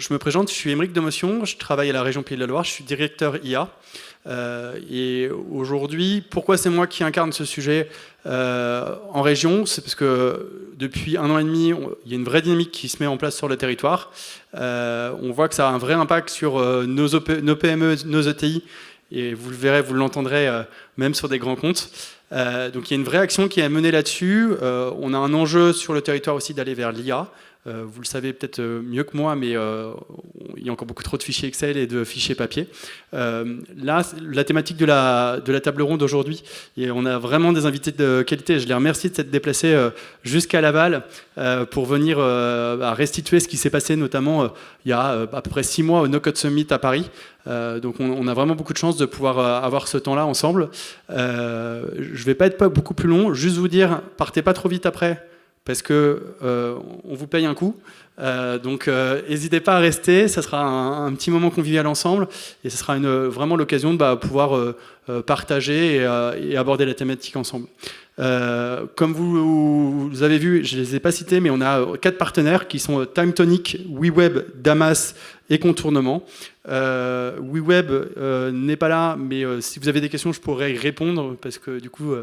je me présente, je suis Émeric Demotion, je travaille à la région Pays de la Loire, je suis directeur IA. Et aujourd'hui, pourquoi c'est moi qui incarne ce sujet en région? C'est parce que depuis 1 an et demi, il y a une vraie dynamique qui se met en place sur le territoire. On voit que ça a un vrai impact sur nos PME, nos ETI, et vous le verrez, vous l'entendrez même sur des grands comptes. Donc il y a une vraie action qui est menée là-dessus. On a un enjeu sur le territoire aussi d'aller vers l'IA. Vous le savez peut-être mieux que moi, mais il y a encore beaucoup trop de fichiers Excel et de fichiers papier. Là, la thématique de la table ronde aujourd'hui, et on a vraiment des invités de qualité. Je les remercie de s'être déplacés jusqu'à Laval pour venir restituer ce qui s'est passé, notamment il y a à peu près 6 mois au No Code Summit à Paris. Donc on a vraiment beaucoup de chance de pouvoir avoir ce temps-là ensemble. Je ne vais pas être beaucoup plus long, juste vous dire, partez pas trop vite après, parce que on vous paye un coup. Donc n'hésitez pas à rester, ça sera un petit moment convivial ensemble, et ce sera vraiment l'occasion de pouvoir partager et aborder la thématique ensemble. Comme vous avez vu, je ne les ai pas cités, mais on a 4 partenaires qui sont TimeTonic, WeWeb, Damas et Contournement. WeWeb n'est pas là, mais si vous avez des questions, je pourrais y répondre, parce que du coup,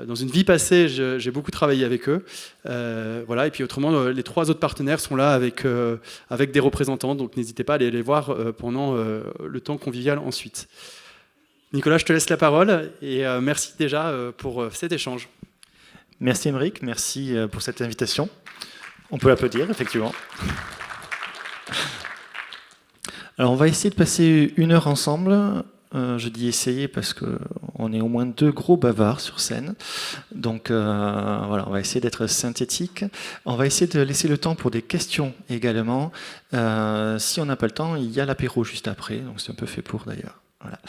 dans une vie passée, j'ai beaucoup travaillé avec eux. Voilà. Et puis autrement, les 3 autres partenaires sont là avec des représentants, donc n'hésitez pas à aller les voir pendant le temps convivial ensuite. Nicolas, je te laisse la parole, et merci déjà pour cet échange. Merci Émeric, merci pour cette invitation. On peut l'applaudir, effectivement. Alors on va essayer de passer 1 heure ensemble. Je dis essayer parce qu'on est au moins 2 gros bavards sur scène. Donc voilà, on va essayer d'être synthétique. On va essayer de laisser le temps pour des questions également. Si on n'a pas le temps, il y a l'apéro juste après, donc c'est un peu fait pour d'ailleurs. Voilà.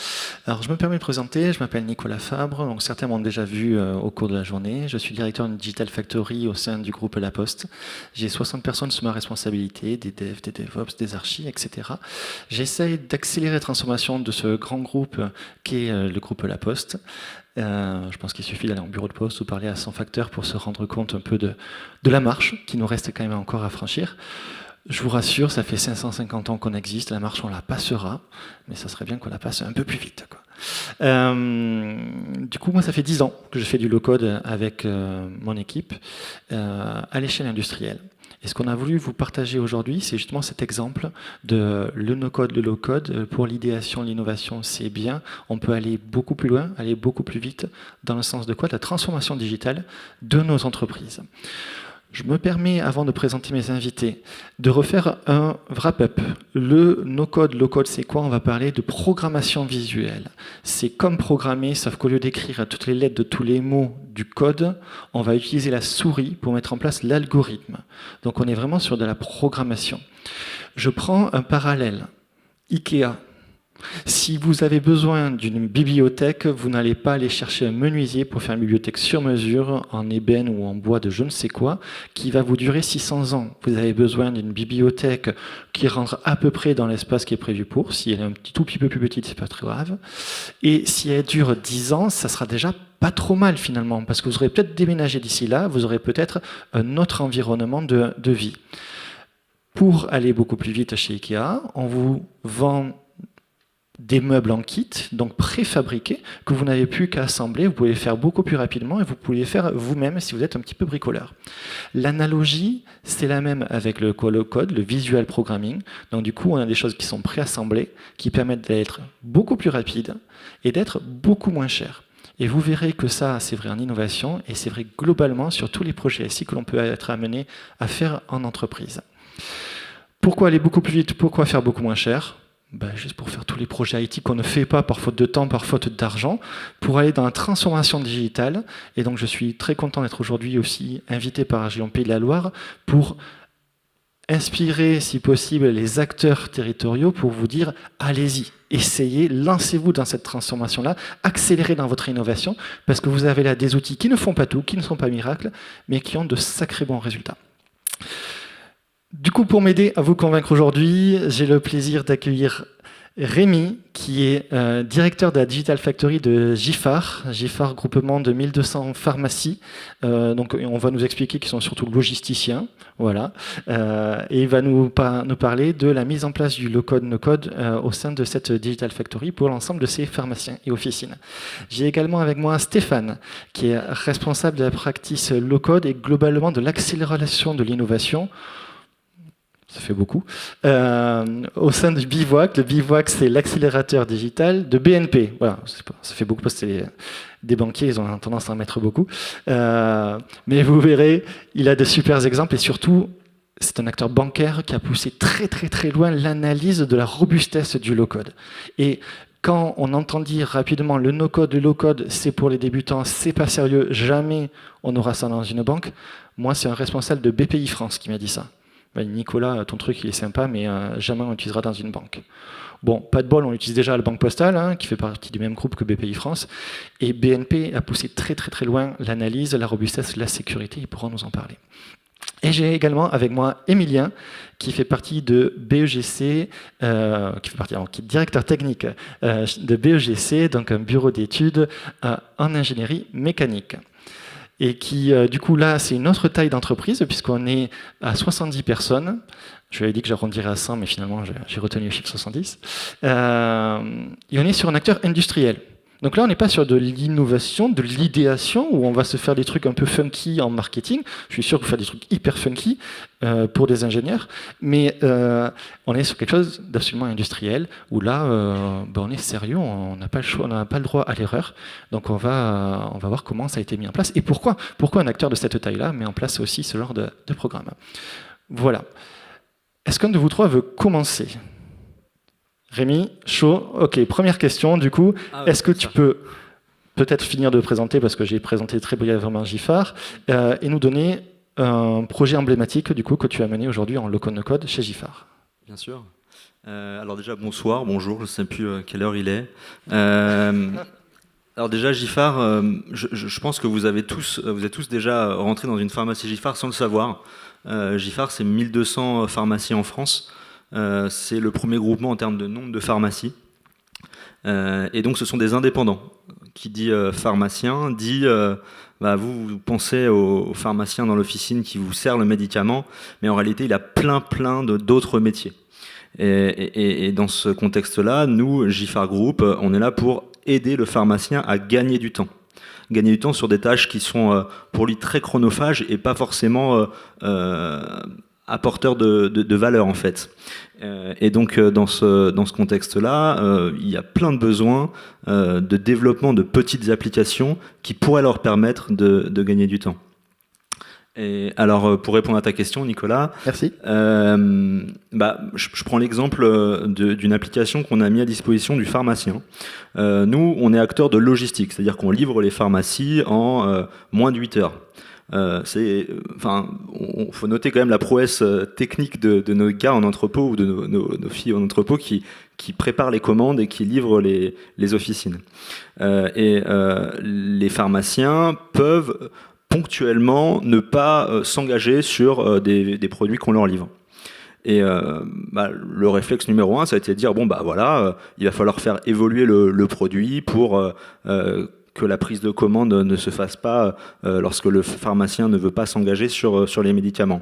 Alors je me permets de présenter, je m'appelle Nicolas Fabre, donc certains m'ont déjà vu au cours de la journée. Je suis directeur d'une Digital Factory au sein du groupe La Poste. J'ai 60 personnes sous ma responsabilité, des devs, des DevOps, des archis, etc. J'essaye d'accélérer la transformation de ce grand groupe qui est le groupe La Poste. Je pense qu'il suffit d'aller en bureau de poste ou parler à 100 facteurs pour se rendre compte un peu de la marche qui nous reste quand même encore à franchir. Je vous rassure, ça fait 550 ans qu'on existe, la marche on la passera, mais ça serait bien qu'on la passe un peu plus vite, quoi. Du coup, moi ça fait 10 ans que je fais du low-code avec mon équipe à l'échelle industrielle. Et ce qu'on a voulu vous partager aujourd'hui, c'est justement cet exemple de le no-code, le low-code. Pour l'idéation, l'innovation, c'est bien. On peut aller beaucoup plus loin, aller beaucoup plus vite, dans le sens de quoi? De la transformation digitale de nos entreprises. Je me permets, avant de présenter mes invités, de refaire un wrap-up. Le no-code, low-code, c'est quoi? On va parler de programmation visuelle. C'est comme programmer, sauf qu'au lieu d'écrire toutes les lettres de tous les mots du code, on va utiliser la souris pour mettre en place l'algorithme. Donc on est vraiment sur de la programmation. Je prends un parallèle. IKEA. Si vous avez besoin d'une bibliothèque, vous n'allez pas aller chercher un menuisier pour faire une bibliothèque sur mesure en ébène ou en bois de je ne sais quoi, qui va vous durer 600 ans. Vous avez besoin d'une bibliothèque qui rentre à peu près dans l'espace qui est prévu pour. Si elle est un tout petit peu plus petite, c'est pas très grave. Et si elle dure 10 ans, ça sera déjà pas trop mal finalement, parce que vous aurez peut-être déménagé d'ici là, vous aurez peut-être un autre environnement de vie. Pour aller beaucoup plus vite chez IKEA, on vous vend des meubles en kit, donc préfabriqués, que vous n'avez plus qu'à assembler, vous pouvez les faire beaucoup plus rapidement et vous pouvez les faire vous-même si vous êtes un petit peu bricoleur. L'analogie, c'est la même avec le code, le visual programming. Donc du coup, on a des choses qui sont préassemblées, qui permettent d'être beaucoup plus rapides et d'être beaucoup moins chères. Et vous verrez que ça, c'est vrai en innovation et c'est vrai globalement sur tous les projets SI que l'on peut être amené à faire en entreprise. Pourquoi aller beaucoup plus vite? Pourquoi faire beaucoup moins cher? Juste pour faire tous les projets IT qu'on ne fait pas par faute de temps, par faute d'argent, pour aller dans la transformation digitale. Et donc je suis très content d'être aujourd'hui aussi invité par la région Pays de la Loire pour inspirer, si possible, les acteurs territoriaux pour vous dire allez-y, essayez, lancez-vous dans cette transformation-là, accélérez dans votre innovation, parce que vous avez là des outils qui ne font pas tout, qui ne sont pas miracles, mais qui ont de sacrés bons résultats. Du coup, pour m'aider à vous convaincre aujourd'hui, j'ai le plaisir d'accueillir Rémi, qui est directeur de la Digital Factory de Giffard, groupement de 1200 pharmacies. Donc on va nous expliquer qu'ils sont surtout logisticiens, voilà. Et il va nous parler de la mise en place du low-code, no-code au sein de cette Digital Factory pour l'ensemble de ces pharmaciens et officines. J'ai également avec moi Stéphane, qui est responsable de la practice low-code et globalement de l'accélération de l'innovation. Ça fait beaucoup. Au sein de Bivouac, le Bivouac, c'est l'accélérateur digital de BNP. Voilà, ça fait beaucoup parce que c'est des banquiers, ils ont tendance à en mettre beaucoup. Mais vous verrez, il a de super exemples et surtout, c'est un acteur bancaire qui a poussé très très très loin l'analyse de la robustesse du low-code. Et quand on entend dire rapidement le no-code, le low-code, c'est pour les débutants, c'est pas sérieux, jamais on aura ça dans une banque. Moi, c'est un responsable de BPI France qui m'a dit ça. Nicolas, ton truc il est sympa, mais jamais on l'utilisera dans une banque. Bon, pas de bol, on utilise déjà la Banque Postale, qui fait partie du même groupe que BPI France, et BNP a poussé très très très loin l'analyse, la robustesse, la sécurité, ils pourront nous en parler. Et j'ai également avec moi Emilien, qui fait partie de BEGC, qui est directeur technique de BEGC, donc un bureau d'études en ingénierie mécanique. Et qui, du coup, là, c'est une autre taille d'entreprise, puisqu'on est à 70 personnes. Je lui avais dit que j'arrondirais à 100, mais finalement, j'ai retenu le chiffre 70. Et on est sur un acteur industriel. Donc là, on n'est pas sur de l'innovation, de l'idéation, où on va se faire des trucs un peu funky en marketing. Je suis sûr que vous faites des trucs hyper funky pour des ingénieurs, mais on est sur quelque chose d'absolument industriel, où là, on est sérieux, on n'a pas le choix, on n'a pas le droit à l'erreur. Donc on va voir comment ça a été mis en place, et pourquoi un acteur de cette taille-là met en place aussi ce genre de programme. Voilà. Est-ce qu'un de vous trois veut commencer ? Rémi, chaud. Ok, première question du coup. Est-ce que tu peux peut-être finir de présenter, parce que j'ai présenté très brièvement Giffard, et nous donner un projet emblématique du coup que tu as mené aujourd'hui en low-code no-code chez Giffard? Bien sûr. Alors déjà, bonsoir, bonjour, je ne sais plus quelle heure il est. Alors déjà, Giffard, je pense que vous êtes tous déjà rentrés dans une pharmacie Giffard sans le savoir. Giffard, c'est 1200 pharmacies en France. C'est le premier groupement en termes de nombre de pharmacies. Et donc ce sont des indépendants. Qui dit pharmacien dit vous pensez au pharmacien dans l'officine qui vous sert le médicament, mais en réalité il a plein d'autres métiers. Et dans ce contexte-là, nous, Giffard Group, on est là pour aider le pharmacien à gagner du temps. Gagner du temps sur des tâches qui sont pour lui très chronophages et pas forcément apporteur de valeur en fait. Et donc dans ce contexte-là, il y a plein de besoins de développement de petites applications qui pourraient leur permettre de gagner du temps. Et alors pour répondre à ta question, Nicolas, merci. Je prends l'exemple d'une application qu'on a mis à disposition du pharmacien. Nous, on est acteur de logistique, c'est-à-dire qu'on livre les pharmacies en moins de 8 heures. Faut noter quand même la prouesse technique de nos gars en entrepôt ou de nos filles en entrepôt qui préparent les commandes et qui livrent les officines. Les pharmaciens peuvent ponctuellement ne pas s'engager sur des produits qu'on leur livre. Et le réflexe numéro 1, ça a été de dire il va falloir faire évoluer le produit pour que la prise de commande ne se fasse pas lorsque le pharmacien ne veut pas s'engager sur les médicaments.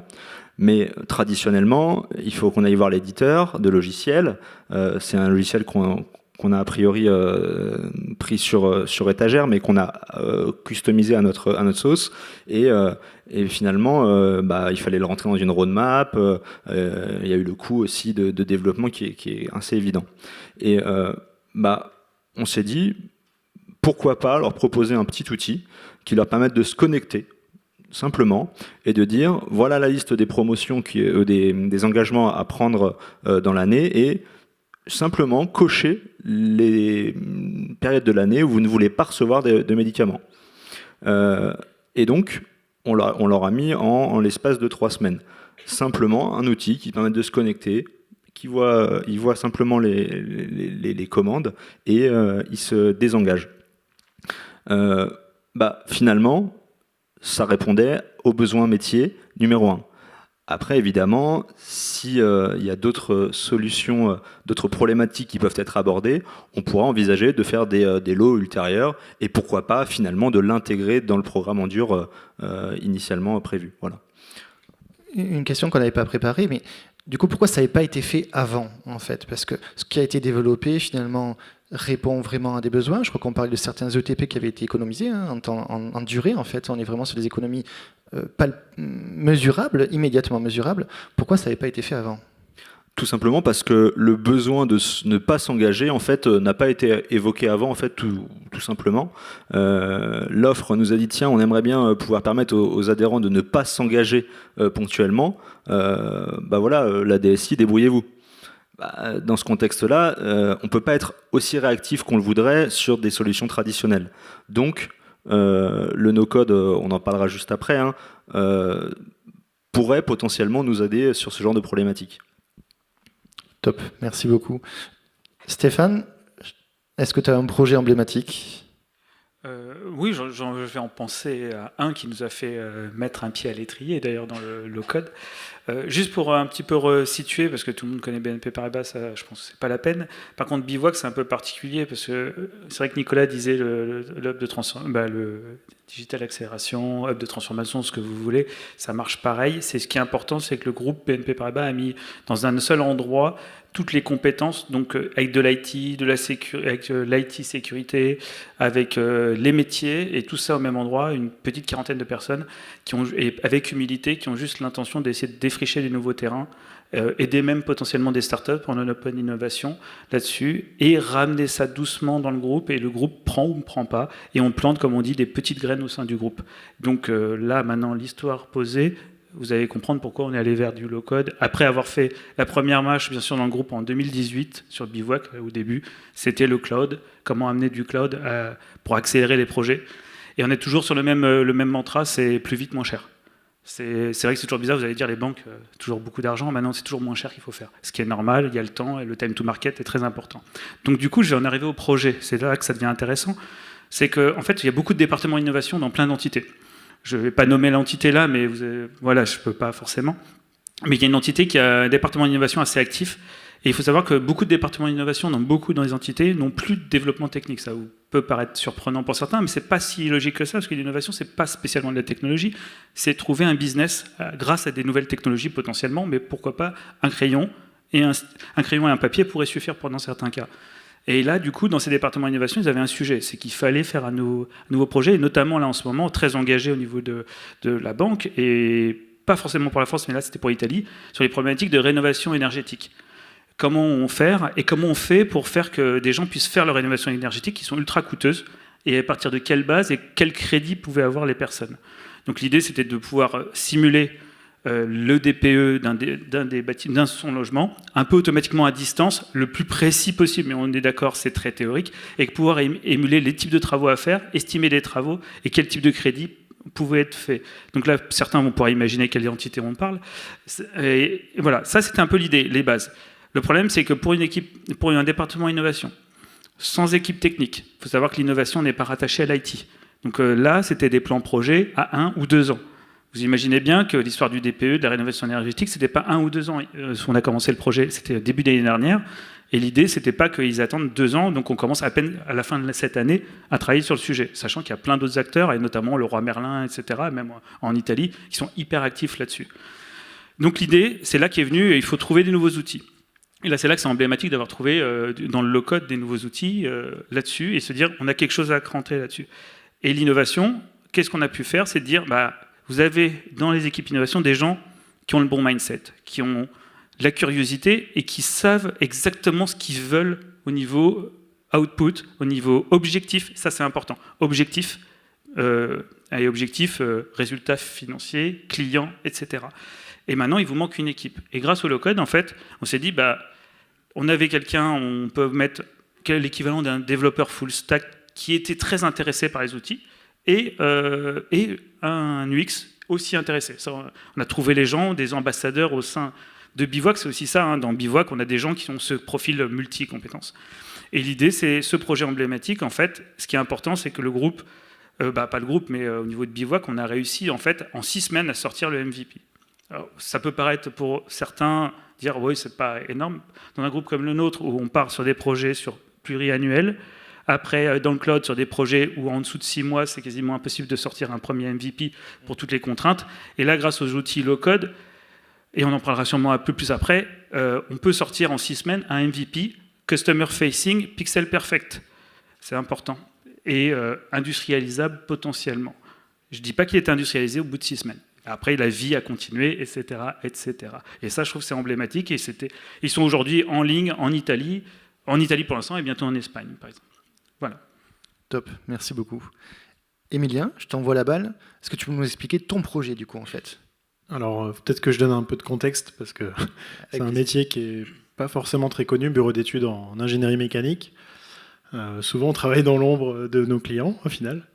Mais traditionnellement, il faut qu'on aille voir l'éditeur de logiciels. C'est un logiciel qu'on a a priori pris sur étagère, mais qu'on a customisé à notre sauce. Et finalement, il fallait le rentrer dans une roadmap. Il y a eu le coût aussi de développement qui est assez évident. Et on s'est dit, pourquoi pas leur proposer un petit outil qui leur permette de se connecter simplement et de dire voilà la liste des promotions, des engagements à prendre dans l'année et simplement cocher les périodes de l'année où vous ne voulez pas recevoir de médicaments. Et donc, on leur a mis en l'espace de 3 semaines. Simplement un outil qui permet de se connecter, il voit simplement les commandes et il se désengage. Finalement, ça répondait aux besoins métiers numéro 1. Après, évidemment, s'il y a d'autres solutions, d'autres problématiques qui peuvent être abordées, on pourra envisager de faire des lots ultérieurs et pourquoi pas finalement de l'intégrer dans le programme Endure initialement prévu. Voilà. Une question qu'on n'avait pas préparée, mais du coup, pourquoi ça n'avait pas été fait avant, en fait? Parce que ce qui a été développé, finalement, répond vraiment à des besoins. Je crois qu'on parle de certains ETP qui avaient été économisés en durée, en fait. On est vraiment sur des économies mesurables, immédiatement mesurables. Pourquoi ça n'avait pas été fait avant? Tout simplement parce que le besoin de ne pas s'engager en fait n'a pas été évoqué avant en fait tout simplement. L'offre nous a dit tiens on aimerait bien pouvoir permettre aux adhérents de ne pas s'engager ponctuellement. Bah voilà la DSI débrouillez-vous. Bah, dans ce contexte-là, on peut pas être aussi réactif qu'on le voudrait sur des solutions traditionnelles. Donc le no-code, on en parlera juste après, hein, pourrait potentiellement nous aider sur ce genre de problématiques. Top, merci beaucoup. Stéphane, est-ce que tu as un projet emblématique? Oui, je vais en penser à un qui nous a fait mettre un pied à l'étrier, d'ailleurs dans le low-code. Juste pour un petit peu resituer, parce que tout le monde connaît BNP Paribas, ça, je pense que c'est pas la peine. Par contre, Bivouac, c'est un peu particulier, parce que c'est vrai que Nicolas disait le hub de le digital accélération, hub de transformation, ce que vous voulez, ça marche pareil. C'est ce qui est important, c'est que le groupe BNP Paribas a mis dans un seul endroit toutes les compétences, donc avec de l'IT, avec l'IT sécurité, avec les métiers, et tout ça au même endroit, une petite quarantaine de personnes qui ont, et avec humilité, qui ont juste l'intention d'essayer de défricher des nouveaux terrains, aider même potentiellement des startups en open innovation là-dessus, et ramener ça doucement dans le groupe, et le groupe prend ou ne prend pas, et on plante, comme on dit, des petites graines au sein du groupe. Donc là, maintenant, l'histoire posée, vous allez comprendre pourquoi on est allé vers du low-code. Après avoir fait la première marche, bien sûr, dans le groupe en 2018, sur Bivouac, au début, c'était le cloud. Comment amener du cloud pour accélérer les projets. Et on est toujours sur le même mantra, c'est plus vite, moins cher. C'est vrai que c'est toujours bizarre, vous allez dire les banques, toujours beaucoup d'argent, maintenant c'est toujours moins cher qu'il faut faire. Ce qui est normal, il y a le temps, et le time to market est très important. Donc du coup, je vais en arriver au projet. C'est là que ça devient intéressant. C'est qu'en fait, il y a beaucoup de départements d'innovation dans plein d'entités. Je ne vais pas nommer l'entité là, mais voilà, je ne peux pas forcément. Mais il y a une entité qui a un département d'innovation assez actif. Et il faut savoir que beaucoup de départements d'innovation, dans les entités, n'ont plus de développement technique. Ça peut paraître surprenant pour certains, mais ce n'est pas si logique que ça, parce que l'innovation, ce n'est pas spécialement de la technologie. C'est trouver un business grâce à des nouvelles technologies potentiellement, mais pourquoi pas un crayon et un papier pourraient suffire dans certains cas. Et là, du coup, dans ces départements d'innovation, ils avaient un sujet, c'est qu'il fallait faire un nouveau projet, et notamment là en ce moment, très engagé au niveau de la banque, et pas forcément pour la France, mais là c'était pour l'Italie, sur les problématiques de rénovation énergétique. Comment on fait et comment on fait pour faire que des gens puissent faire leur rénovation énergétique qui sont ultra coûteuses, et à partir de quelle base et quel crédit pouvaient avoir les personnes. Donc l'idée, c'était de pouvoir simuler le DPE d'un son logement, un peu automatiquement à distance, le plus précis possible, mais on est d'accord, c'est très théorique, et pouvoir émuler les types de travaux à faire, estimer les travaux et quel type de crédit pouvait être fait. Donc là, certains vont pouvoir imaginer quelle entité on parle. Et voilà, ça c'était un peu l'idée, les bases. Le problème, c'est que pour un département innovation, sans équipe technique, il faut savoir que l'innovation n'est pas rattachée à l'IT. Donc là, c'était des plans projets à 1 ou 2 ans. Vous imaginez bien que l'histoire du DPE, de la rénovation énergétique, c'était pas 1 ou 2 ans. On a commencé le projet, c'était début d'année dernière, et l'idée, c'était pas qu'ils attendent 2 ans, donc on commence à peine à la fin de cette année à travailler sur le sujet, sachant qu'il y a plein d'autres acteurs, et notamment le Roi Merlin, etc., même en Italie, qui sont hyper actifs là-dessus. Donc l'idée, c'est là qu'est venue, il faut trouver des nouveaux outils. Et là, c'est là que c'est emblématique d'avoir trouvé dans le low-code des nouveaux outils là-dessus, et se dire, on a quelque chose à rentrer là-dessus. Et l'innovation, qu'est-ce qu'on a pu faire? C'est de dire, vous avez dans les équipes innovation des gens qui ont le bon mindset, qui ont la curiosité et qui savent exactement ce qu'ils veulent au niveau output, au niveau objectif. Ça, c'est important. Objectif, résultats financiers, clients, etc. Et maintenant, il vous manque une équipe. Et grâce au low-code, en fait, on s'est dit, on avait quelqu'un, on peut mettre l'équivalent d'un développeur full stack qui était très intéressé par les outils, et un UX aussi intéressé. Ça, on a trouvé les gens, des ambassadeurs au sein de Bivouac, c'est aussi ça, dans Bivouac, on a des gens qui ont ce profil multi-compétences. Et l'idée, c'est ce projet emblématique, en fait, ce qui est important, c'est que le groupe, pas le groupe, mais au niveau de Bivouac, on a réussi, en fait, en 6 semaines à sortir le MVP. Alors, ça peut paraître pour certains dire oui, c'est pas énorme. Dans un groupe comme le nôtre, où on part sur des projets sur pluriannuels, après dans le cloud sur des projets où en dessous de 6 mois, c'est quasiment impossible de sortir un premier MVP pour toutes les contraintes. Et là, grâce aux outils low-code, et on en parlera sûrement un peu plus après, on peut sortir en 6 semaines un MVP Customer Facing Pixel Perfect. C'est important. Et industrialisable potentiellement. Je ne dis pas qu'il est industrialisé au bout de 6 semaines. Après, la vie a continué, etc., etc. Et ça, je trouve que c'est emblématique. Et ils sont aujourd'hui en ligne en Italie pour l'instant, et bientôt en Espagne, par exemple. Voilà. Top, merci beaucoup. Émilien, je t'envoie la balle. Est-ce que tu peux nous expliquer ton projet, du coup, en fait? Alors, peut-être que je donne un peu de contexte, parce que c'est un métier qui n'est pas forcément très connu, bureau d'études en ingénierie mécanique. Souvent, on travaille dans l'ombre de nos clients, au final.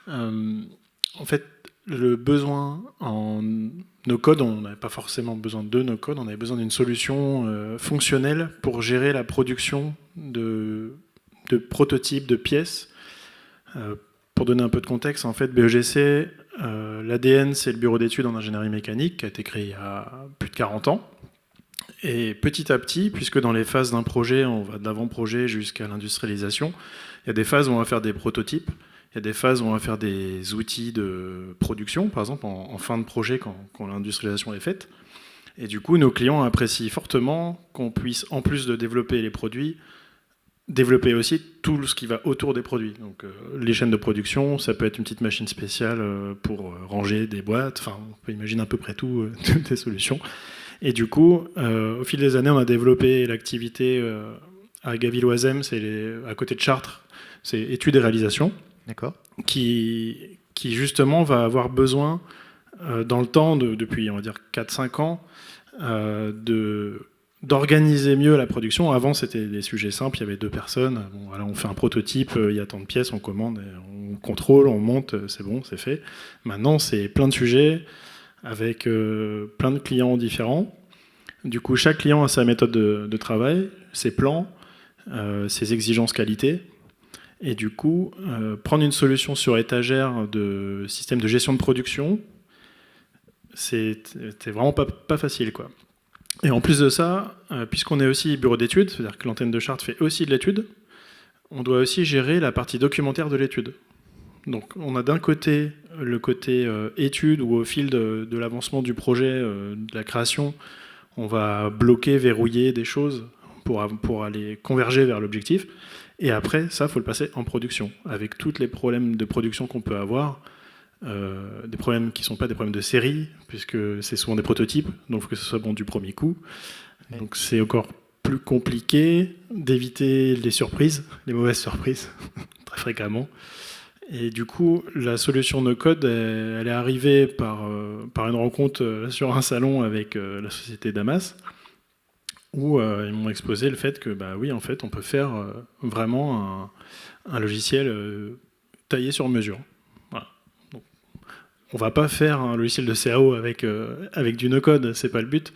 En fait, le besoin en no-code, on n'avait pas forcément besoin de no-code, on avait besoin d'une solution fonctionnelle pour gérer la production de prototypes, de pièces. Pour donner un peu de contexte, en fait, BEGC, l'ADN, c'est le bureau d'études en ingénierie mécanique, qui a été créé il y a plus de 40 ans. Et petit à petit, puisque dans les phases d'un projet, on va de l'avant-projet jusqu'à l'industrialisation, il y a des phases où on va faire des prototypes, il y a des phases où on va faire des outils de production, par exemple en fin de projet quand l'industrialisation est faite. Et du coup, nos clients apprécient fortement qu'on puisse, en plus de développer les produits, développer aussi tout ce qui va autour des produits. Donc les chaînes de production, ça peut être une petite machine spéciale pour ranger des boîtes, enfin on peut imaginer à peu près tout, toutes les solutions. Et du coup, au fil des années, on a développé l'activité à Gaville-Oisem, c'est à côté de Chartres, c'est études et réalisations. D'accord. Qui justement va avoir besoin, dans le temps, depuis on va dire 4-5 ans, d'organiser mieux la production. Avant, c'était des sujets simples, il y avait 2 personnes. Bon, voilà, on fait un prototype, il y a tant de pièces, on commande, on contrôle, on monte, c'est bon, c'est fait. Maintenant, c'est plein de sujets, avec plein de clients différents. Du coup, chaque client a sa méthode de travail, ses plans, ses exigences qualité. Et du coup, prendre une solution sur étagère de système de gestion de production, c'était vraiment pas facile, quoi. Et en plus de ça, puisqu'on est aussi bureau d'études, c'est-à-dire que l'antenne de Chartres fait aussi de l'étude, on doit aussi gérer la partie documentaire de l'étude. Donc on a d'un côté le côté étude, où au fil de l'avancement du projet, de la création, on va bloquer, verrouiller des choses pour aller converger vers l'objectif. Et après, ça, il faut le passer en production, avec tous les problèmes de production qu'on peut avoir, des problèmes qui ne sont pas des problèmes de série, puisque c'est souvent des prototypes, donc il faut que ce soit bon du premier coup. Oui. Donc c'est encore plus compliqué d'éviter les surprises, les mauvaises surprises, très fréquemment. Et du coup, la solution no-code, elle est arrivée par une rencontre sur un salon avec la société Damas, où ils m'ont exposé le fait que, bah oui, en fait, on peut faire vraiment un logiciel taillé sur mesure. Voilà. Donc, on ne va pas faire un logiciel de CAO avec du no-code, c'est pas le but.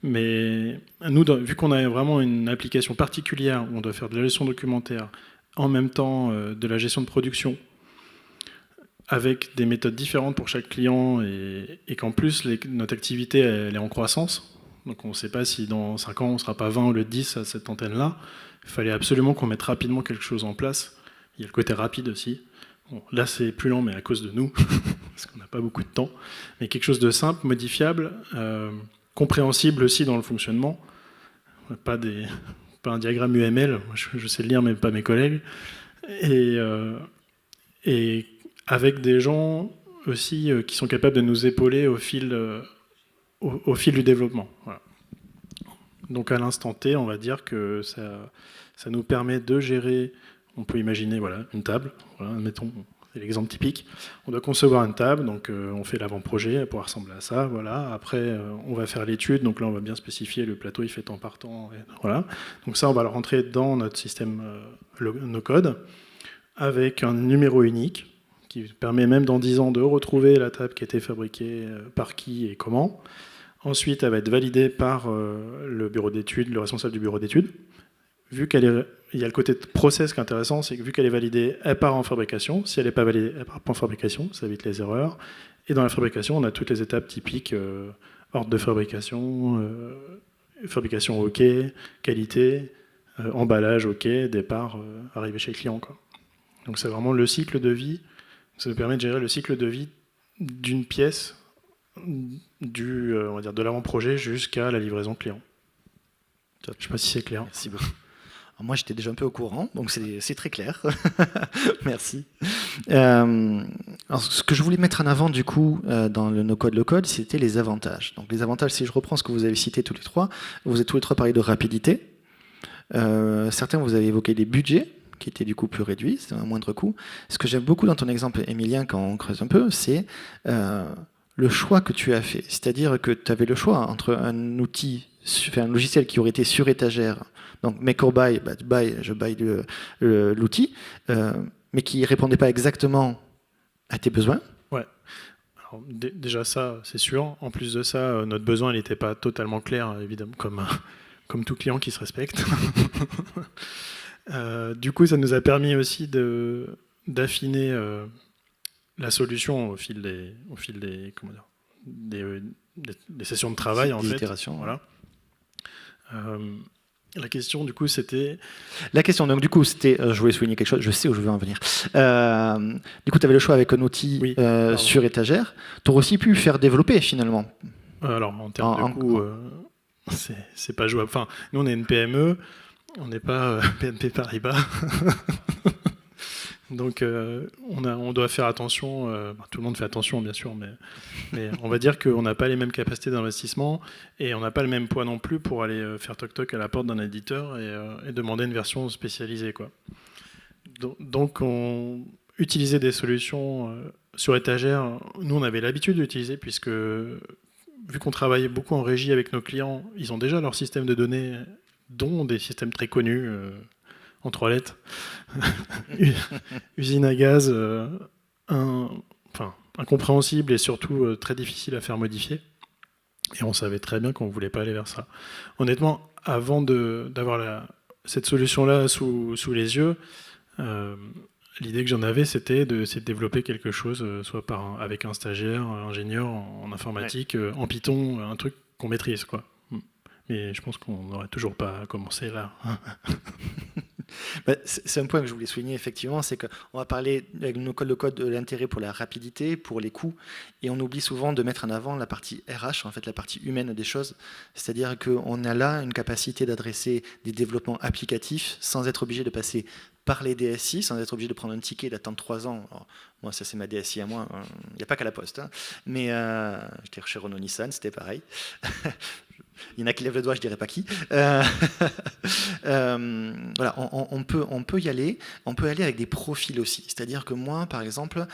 Mais nous, vu qu'on a vraiment une application particulière où on doit faire de la gestion documentaire, en même temps de la gestion de production, avec des méthodes différentes pour chaque client, et qu'en plus, notre activité, elle est en croissance. Donc on ne sait pas si dans 5 ans, on ne sera pas 20 au lieu de 10 à cette antenne-là. Il fallait absolument qu'on mette rapidement quelque chose en place. Il y a le côté rapide aussi. Bon, là, c'est plus lent, mais à cause de nous, parce qu'on n'a pas beaucoup de temps. Mais quelque chose de simple, modifiable, compréhensible aussi dans le fonctionnement. Pas un diagramme UML. Moi, je sais le lire, mais pas mes collègues. Et avec des gens aussi qui sont capables de nous épauler au fil du développement. Voilà. Donc à l'instant T, on va dire que ça nous permet de gérer, on peut imaginer voilà, une table, voilà, mettons, c'est l'exemple typique. On doit concevoir une table, donc on fait l'avant-projet pour ressembler à ça. Voilà. Après, on va faire l'étude, donc là on va bien spécifier le plateau, il fait temps par temps. Voilà. Donc ça, on va le rentrer dans notre système no-code avec un numéro unique qui permet même dans 10 ans de retrouver la table qui a été fabriquée par qui et comment. Ensuite, elle va être validée par le bureau d'études, le responsable du bureau d'études. Il y a le côté process qui est intéressant, c'est que vu qu'elle est validée, elle part en fabrication. Si elle n'est pas validée, elle part pas en fabrication, ça évite les erreurs. Et dans la fabrication, on a toutes les étapes typiques ordre de fabrication, fabrication OK, qualité, emballage OK, départ, arrivée chez le client, quoi. Donc c'est vraiment le cycle de vie. Ça nous permet de gérer le cycle de vie d'une pièce, on va dire de l'avant-projet jusqu'à la livraison client. Je ne sais pas si c'est clair. Merci beaucoup. Alors moi, j'étais déjà un peu au courant, donc c'est très clair. Merci. Alors, ce que je voulais mettre en avant, du coup, dans le no-code, low-code, c'était les avantages. Donc, les avantages, si je reprends ce que vous avez cité tous les trois, vous avez tous les trois parlé de rapidité. Certains, vous avez évoqué les budgets, qui étaient du coup plus réduits, c'est un moindre coût. Ce que j'aime beaucoup dans ton exemple, Emilien, quand on creuse un peu, c'est le choix que tu as fait. C'est-à-dire que tu avais le choix entre un outil, un logiciel qui aurait été sur étagère, donc make or buy, je buy l'outil, mais qui ne répondait pas exactement à tes besoins. Ouais. Alors, déjà ça, c'est sûr. En plus de ça, notre besoin n'était pas totalement clair, évidemment, comme tout client qui se respecte. Du coup, ça nous a permis aussi d'affiner la solution au fil des sessions de travail, en fait. Itérations. Voilà. La question, du coup, c'était... La question, donc, du coup, c'était... je voulais souligner quelque chose, je sais où je veux en venir. Du coup, tu avais le choix avec un outil sur étagère. Tu aurais aussi pu faire développer, finalement. Alors, en termes de coût, c'est pas jouable. Enfin, nous, on est une PME, on n'est pas BNP Paribas. Donc, on doit faire attention. Tout le monde fait attention, bien sûr, mais on va dire qu'on n'a pas les mêmes capacités d'investissement et on n'a pas le même poids non plus pour aller faire toc-toc à la porte d'un éditeur et demander une version spécialisée, quoi. Donc, on utilisait des solutions sur étagère. Nous, on avait l'habitude d'utiliser puisque, vu qu'on travaillait beaucoup en régie avec nos clients, ils ont déjà leur système de données, dont des systèmes très connus, en 3 lettres. Usine à gaz, incompréhensible et surtout très difficile à faire modifier. Et on savait très bien qu'on ne voulait pas aller vers ça. Honnêtement, avant d'avoir cette solution-là sous les yeux, l'idée que j'en avais, c'est de développer quelque chose, soit avec un stagiaire, un ingénieur en informatique, en Python, un truc qu'on maîtrise, quoi. Mais je pense qu'on n'aurait toujours pas commencé là. C'est un point que je voulais souligner, effectivement, c'est qu'on va parler avec nos codes de code de l'intérêt pour la rapidité, pour les coûts, et on oublie souvent de mettre en avant la partie RH, en fait, la partie humaine des choses. C'est-à-dire qu'on a là une capacité d'adresser des développements applicatifs sans être obligé de passer par les DSI, sans être obligé de prendre un ticket et d'attendre 3 ans. Alors, moi, ça, c'est ma DSI à moi. Il n'y a pas qu'à la Poste. Hein. Mais j'étais chez Renault Nissan, c'était pareil. Il y en a qui lèvent le doigt, je ne dirais pas qui. Voilà, on peut y aller. On peut aller avec des profils aussi. C'est-à-dire que moi, par exemple,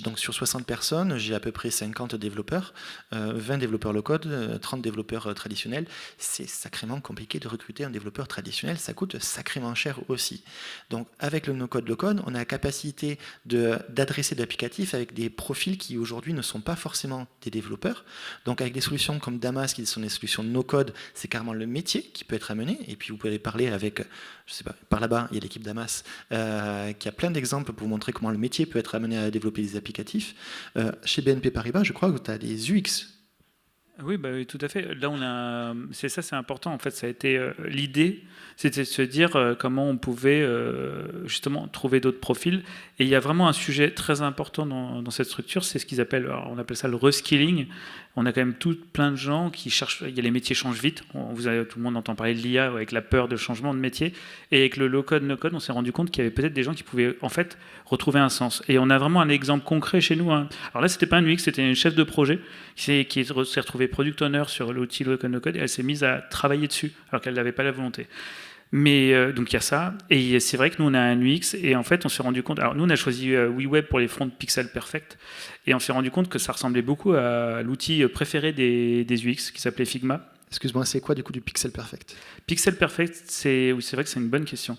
donc sur 60 personnes, j'ai à peu près 50 développeurs, 20 développeurs low-code, 30 développeurs traditionnels. C'est sacrément compliqué de recruter un développeur traditionnel. Ça coûte sacrément cher aussi. Donc, avec le no-code, low-code, on a la capacité d'adresser de l'applicatif avec des profils qui, aujourd'hui, ne sont pas forcément des développeurs. Donc, avec des solutions comme Damas, qui sont des solutions no-code, c'est carrément le métier qui peut être amené. Et puis vous pouvez parler avec, je sais pas, par là-bas, il y a l'équipe Damas qui a plein d'exemples pour vous montrer comment le métier peut être amené à développer des applicatifs. Chez BNP Paribas, je crois que tu as des UX. Oui, bah, oui, tout à fait. Là, c'est important. En fait, ça a été l'idée, c'était de se dire comment on pouvait justement trouver d'autres profils. Et il y a vraiment un sujet très important dans cette structure, c'est ce qu'ils appellent, on appelle ça le reskilling. On a quand même plein de gens qui cherchent. Il y a les métiers changent vite. Tout le monde entend parler de l'IA avec la peur de changement de métier. Et avec le low-code, no-code, on s'est rendu compte qu'il y avait peut-être des gens qui pouvaient en fait retrouver un sens. Et on a vraiment un exemple concret chez nous. Hein. Alors là, c'était pas un UX, c'était une chef de projet qui s'est retrouvée product owner sur l'outil low-code, no-code, et elle s'est mise à travailler dessus alors qu'elle n'avait pas la volonté. Mais donc il y a ça, et c'est vrai que nous on a un UX, et en fait on s'est rendu compte, alors nous on a choisi WeWeb pour les fronts Pixel Perfect, et on s'est rendu compte que ça ressemblait beaucoup à l'outil préféré des UX qui s'appelait Figma. Excuse-moi, c'est quoi du coup du Pixel Perfect? Pixel Perfect, oui, c'est vrai que c'est une bonne question.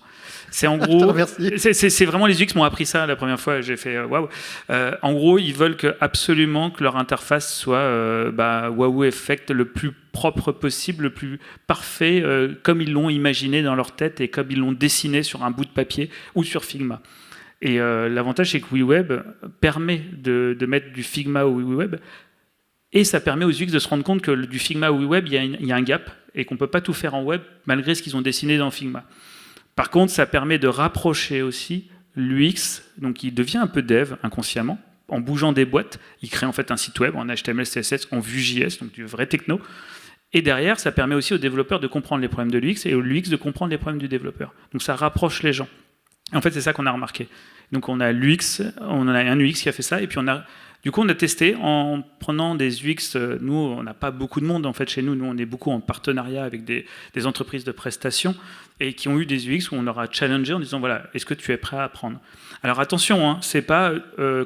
C'est en gros, c'est vraiment les UX m'ont appris ça la première fois. J'ai fait waouh. En gros, ils veulent absolument que leur interface soit Waouh Effect le plus propre possible, le plus parfait, comme ils l'ont imaginé dans leur tête et comme ils l'ont dessiné sur un bout de papier ou sur Figma. Et l'avantage, c'est que WeWeb permet de mettre du Figma au WeWeb Et ça permet aux UX de se rendre compte que du Figma au web, il y a un gap et qu'on ne peut pas tout faire en web malgré ce qu'ils ont dessiné dans Figma. Par contre, ça permet de rapprocher aussi l'UX, donc il devient un peu dev inconsciemment, en bougeant des boîtes. Il crée en fait un site web en HTML, CSS, en Vue.js, donc du vrai techno. Et derrière, ça permet aussi aux développeurs de comprendre les problèmes de l'UX et au l'UX de comprendre les problèmes du développeur. Donc ça rapproche les gens. Et en fait, c'est ça qu'on a remarqué. Donc on a l'UX, on a un UX qui a fait ça, et puis du coup, on a testé en prenant des UX. Nous, on n'a pas beaucoup de monde en fait chez nous. Nous, on est beaucoup en partenariat avec des entreprises de prestations et qui ont eu des UX où on leur a challengé en disant voilà, est-ce que tu es prêt à apprendre? Alors attention, hein, c'est pas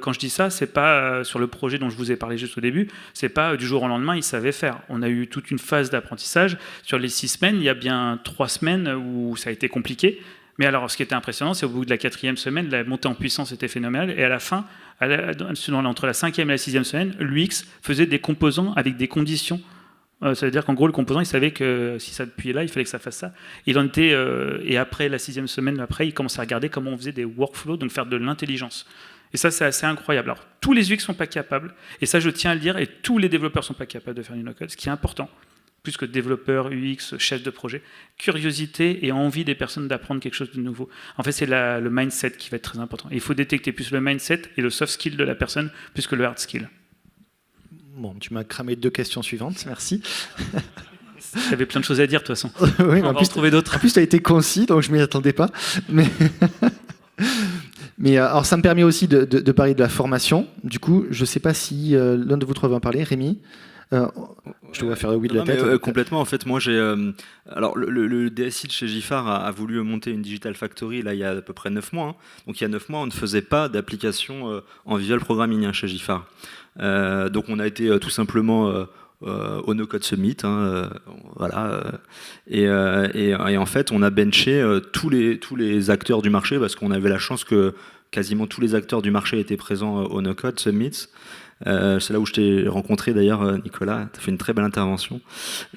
quand je dis ça, c'est pas sur le projet dont je vous ai parlé juste au début. C'est pas du jour au lendemain ils savaient faire. On a eu toute une phase d'apprentissage sur les 6 semaines. Il y a bien 3 semaines où ça a été compliqué. Mais alors, ce qui était impressionnant, c'est au bout de la 4e semaine, la montée en puissance était phénoménale. Et à la fin, entre la 5e et la 6e semaine, l'UX faisait des composants avec des conditions. Ça veut dire qu'en gros, le composant, il savait que si ça appuyait là, il fallait que ça fasse ça. Il en était, et après la 6e semaine, après, il commençait à regarder comment on faisait des workflows, donc faire de l'intelligence. Et ça, c'est assez incroyable. Alors, tous les UX ne sont pas capables, et ça, je tiens à le dire, et tous les développeurs ne sont pas capables de faire du no-code, ce qui est important. Plus que développeur, UX, chef de projet, curiosité et envie des personnes d'apprendre quelque chose de nouveau. En fait, c'est le mindset qui va être très important. Et il faut détecter plus le mindset et le soft skill de la personne plus que le hard skill. Bon, tu m'as cramé 2 questions suivantes, merci. Tu avais plein de choses à dire, de toute façon. Oui, on va en trouver d'autres. En plus, tu as été concis, donc je ne m'y attendais pas. Mais alors, ça me permet aussi de parler de la formation. Du coup, je ne sais pas si l'un de vous trois va en parler, Rémi. Je te vois faire le oui de la tête. Complètement. En fait, moi, j'ai. Alors, le DSI de chez Giffard a voulu monter une Digital Factory là, il y a à peu près 9 mois. Hein. Donc, il y a 9 mois, on ne faisait pas d'application en visual programming chez Giffard. Donc, on a été tout simplement au No Code Summit. Hein, voilà. Et en fait, on a benché tous les acteurs du marché parce qu'on avait la chance que quasiment tous les acteurs du marché étaient présents au No Code Summit. C'est là où je t'ai rencontré d'ailleurs, Nicolas, tu as fait une très belle intervention.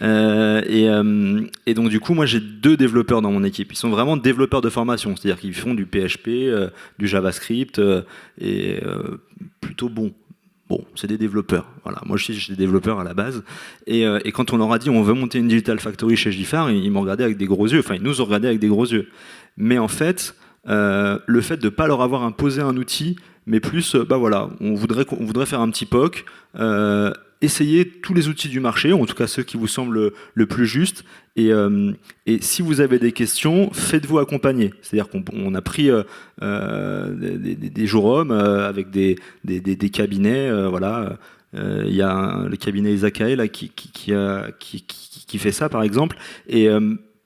Et donc du coup, moi j'ai 2 développeurs dans mon équipe. Ils sont vraiment développeurs de formation, c'est-à-dire qu'ils font du PHP, du JavaScript, et plutôt bon. Bon, c'est des développeurs. Voilà. Moi, je suis des développeurs à la base. Et quand on leur a dit on veut monter une Digital Factory chez Giffard, ils m'ont regardé avec des gros yeux. Enfin, ils nous ont regardé avec des gros yeux. Mais en fait, le fait de ne pas leur avoir imposé un outil, mais plus, bah voilà, on voudrait faire un petit POC, essayer tous les outils du marché, en tout cas ceux qui vous semblent le plus justes, et si vous avez des questions, faites-vous accompagner. C'est-à-dire qu'on a pris des jurums avec des cabinets, voilà. Il y a le cabinet Isakae là, qui fait ça, par exemple, et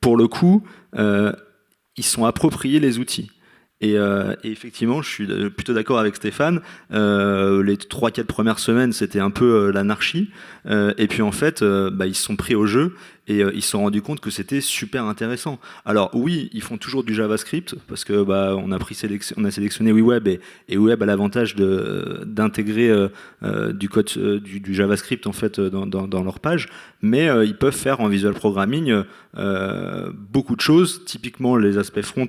pour le coup, ils sont appropriés les outils. Et effectivement, je suis plutôt d'accord avec Stéphane. Les 3-4 premières semaines, c'était un peu l'anarchie. Et puis en fait, ils se sont pris au jeu et ils se sont rendus compte que c'était super intéressant. Alors oui, ils font toujours du JavaScript parce que on a sélectionné WeWeb et WeWeb a l'avantage d'intégrer du code du JavaScript en fait dans leur page. Mais ils peuvent faire en visual programming beaucoup de choses. Typiquement les aspects front.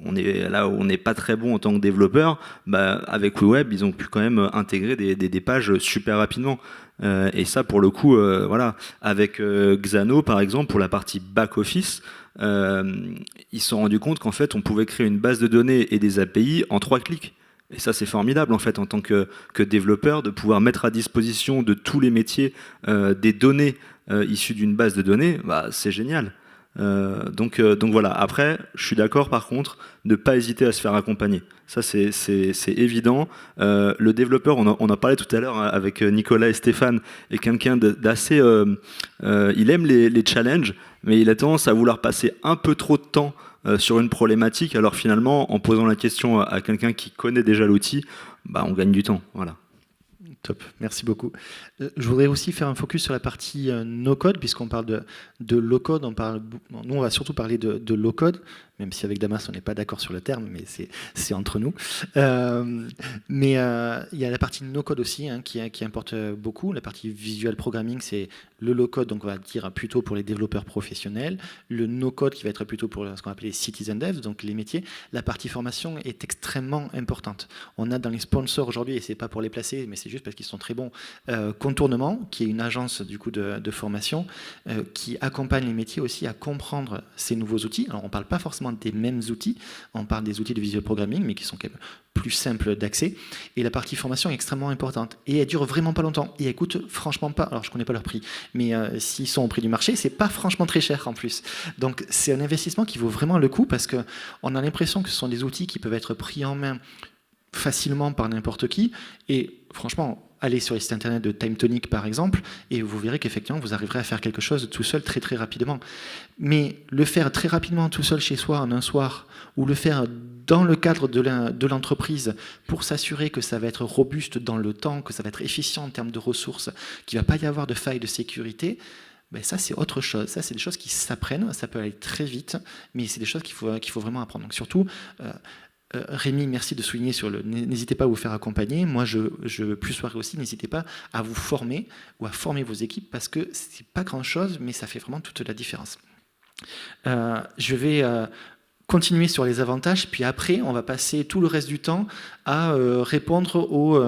On est là où on n'est pas très bon en tant que développeur, avec WeWeb, ils ont pu quand même intégrer des pages super rapidement. Et ça, pour le coup, voilà, avec Xano, par exemple, pour la partie back-office, ils se sont rendus compte qu'en fait, on pouvait créer une base de données et des API en 3 clics. Et ça, c'est formidable, en fait, en tant que développeur, de pouvoir mettre à disposition de tous les métiers des données issues d'une base de données, c'est génial. Donc voilà. Après, je suis d'accord par contre, ne pas hésiter à se faire accompagner. Ça c'est évident. Le développeur, on en parlait tout à l'heure avec Nicolas et Stéphane, est quelqu'un d'assez. Il aime les challenges, mais il a tendance à vouloir passer un peu trop de temps sur une problématique. Alors finalement, en posant la question à quelqu'un qui connaît déjà l'outil, on gagne du temps. Voilà. Top, merci beaucoup. Je voudrais aussi faire un focus sur la partie no-code, puisqu'on parle de low-code. Nous, on va surtout parler de low-code, même si avec Damas on n'est pas d'accord sur le terme, mais c'est entre nous. Mais il y a la partie no-code aussi qui importe beaucoup. La partie visual programming, c'est le low-code, donc on va dire plutôt pour les développeurs professionnels. Le no-code qui va être plutôt pour ce qu'on appelle les citizen devs, donc les métiers. La partie formation est extrêmement importante. On a dans les sponsors aujourd'hui, et c'est pas pour les placer, mais c'est juste parce qu'ils sont très bons, Contournement, qui est une agence du coup de formation, qui accompagne les métiers aussi à comprendre ces nouveaux outils. Alors on parle pas forcément des mêmes outils, on parle des outils de visual programming, mais qui sont quand même plus simples d'accès. Et la partie formation est extrêmement importante. Et elle dure vraiment pas longtemps. Et elle coûte franchement pas, alors je connais pas leur prix, mais s'ils sont au prix du marché, c'est pas franchement très cher en plus. Donc c'est un investissement qui vaut vraiment le coup, parce qu'on a l'impression que ce sont des outils qui peuvent être pris en main facilement par n'importe qui. Et franchement, allez sur les sites internet de Time Tonic par exemple, et vous verrez qu'effectivement vous arriverez à faire quelque chose tout seul très très rapidement. Mais le faire très rapidement tout seul chez soi en un soir, ou le faire dans le cadre de l'entreprise pour s'assurer que ça va être robuste dans le temps, que ça va être efficient en termes de ressources, qu'il ne va pas y avoir de failles de sécurité, ben ça c'est autre chose. Ça c'est des choses qui s'apprennent, ça peut aller très vite, mais c'est des choses qu'il faut vraiment apprendre. Donc surtout, Rémi, merci de souligner sur n'hésitez pas à vous faire accompagner. Moi, je plus soirée aussi, n'hésitez pas à vous former ou à former vos équipes, parce que c'est pas grand-chose, mais ça fait vraiment toute la différence. Je vais continuer sur les avantages, puis après, on va passer tout le reste du temps à répondre aux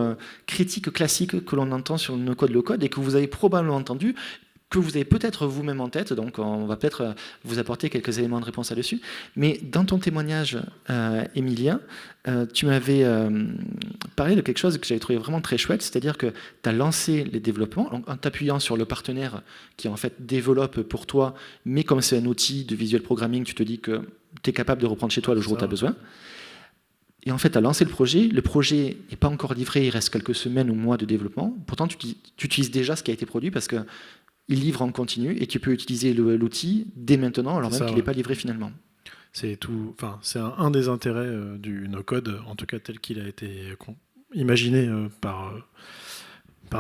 critiques classiques que l'on entend sur le no-code, low-code, et que vous avez probablement entendu, que vous avez peut-être vous-même en tête, donc on va peut-être vous apporter quelques éléments de réponse là-dessus. Mais dans ton témoignage, Emilien, tu m'avais parlé de quelque chose que j'avais trouvé vraiment très chouette, c'est-à-dire que tu as lancé les développements en t'appuyant sur le partenaire qui en fait développe pour toi, mais comme c'est un outil de visual programming, tu te dis que tu es capable de reprendre chez toi le jour où tu as besoin. Et en fait, tu as lancé le projet n'est pas encore livré, il reste quelques semaines ou mois de développement, pourtant tu utilises déjà ce qui a été produit, parce que il livre en continu et tu peux utiliser l'outil dès maintenant, alors même qu'il n'est pas livré finalement. C'est tout. Enfin, c'est un des intérêts du no-code, en tout cas tel qu'il a été imaginé par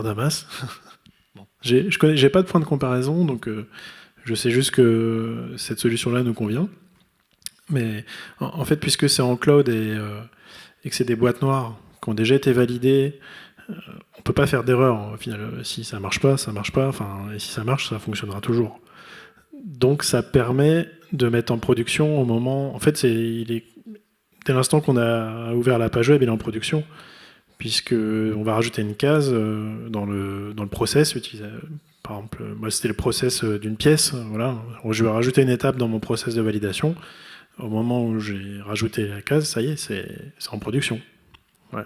Damas. Bon. J'ai pas de point de comparaison, donc je sais juste que cette solution-là nous convient. Mais en fait, puisque c'est en cloud et que c'est des boîtes noires qui ont déjà été validées, on peut pas faire d'erreur. Au final, si ça marche pas, ça marche pas. Enfin, et si ça marche, ça fonctionnera toujours. Donc, ça permet de mettre en production au moment. En fait, dès l'instant qu'on a ouvert la page web, il est en production, puisque on va rajouter une case dans le process. Par exemple, moi, c'était le process d'une pièce. Voilà, je vais rajouter une étape dans mon process de validation. Au moment où j'ai rajouté la case, ça y est, c'est en production. Ouais.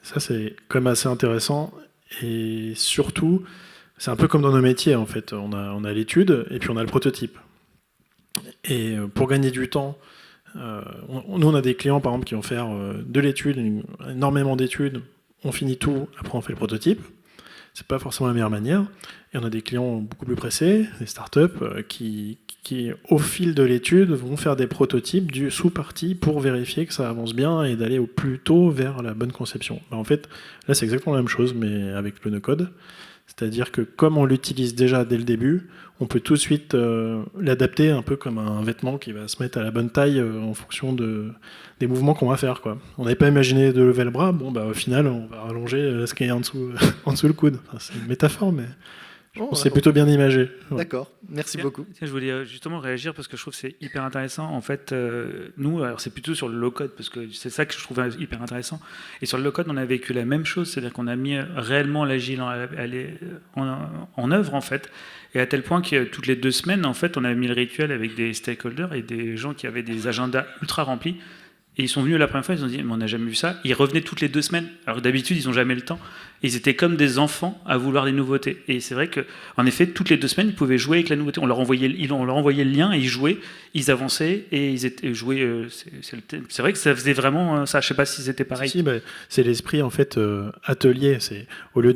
Ça, c'est quand même assez intéressant. Et surtout, c'est un peu comme dans nos métiers, en fait. On a l'étude et puis on a le prototype. Et pour gagner du temps, nous, on a des clients, par exemple, qui vont faire de l'étude, énormément d'études. On finit tout, après on fait le prototype. C'est pas forcément la meilleure manière. Et on a des clients beaucoup plus pressés, des startups, qui au fil de l'étude, vont faire des prototypes du sous-partie pour vérifier que ça avance bien et d'aller au plus tôt vers la bonne conception. En fait, là, c'est exactement la même chose, mais avec le no-code. C'est-à-dire que comme on l'utilise déjà dès le début, on peut tout de suite l'adapter un peu comme un vêtement qui va se mettre à la bonne taille en fonction des mouvements qu'on va faire, quoi. On n'avait pas imaginé de lever le bras, au final, on va rallonger ce qui est en dessous le coude. Enfin, c'est une métaphore, mais c'est plutôt bien imagé. Ouais. D'accord, merci beaucoup. Tiens, je voulais justement réagir parce que je trouve que c'est hyper intéressant. En fait, nous, alors c'est plutôt sur le low-code, parce que c'est ça que je trouve hyper intéressant. Et sur le low-code, on a vécu la même chose, c'est-à-dire qu'on a mis réellement l'agile en œuvre, en fait. Et à tel point que toutes les 2 semaines, en fait, on a mis le rituel avec des stakeholders et des gens qui avaient des agendas ultra remplis. Et ils sont venus la première fois, ils ont dit mais on n'a jamais vu ça. Ils revenaient toutes les 2 semaines. Alors d'habitude, ils n'ont jamais le temps. Ils étaient comme des enfants à vouloir des nouveautés. Et c'est vrai qu'en effet, toutes les 2 semaines, ils pouvaient jouer avec la nouveauté. On leur envoyait le lien et ils jouaient, ils avançaient et ils étaient joués. C'est vrai que ça faisait vraiment ça. Je ne sais pas si c'était pareil. Si, c'est l'esprit en fait atelier. C'est au lieu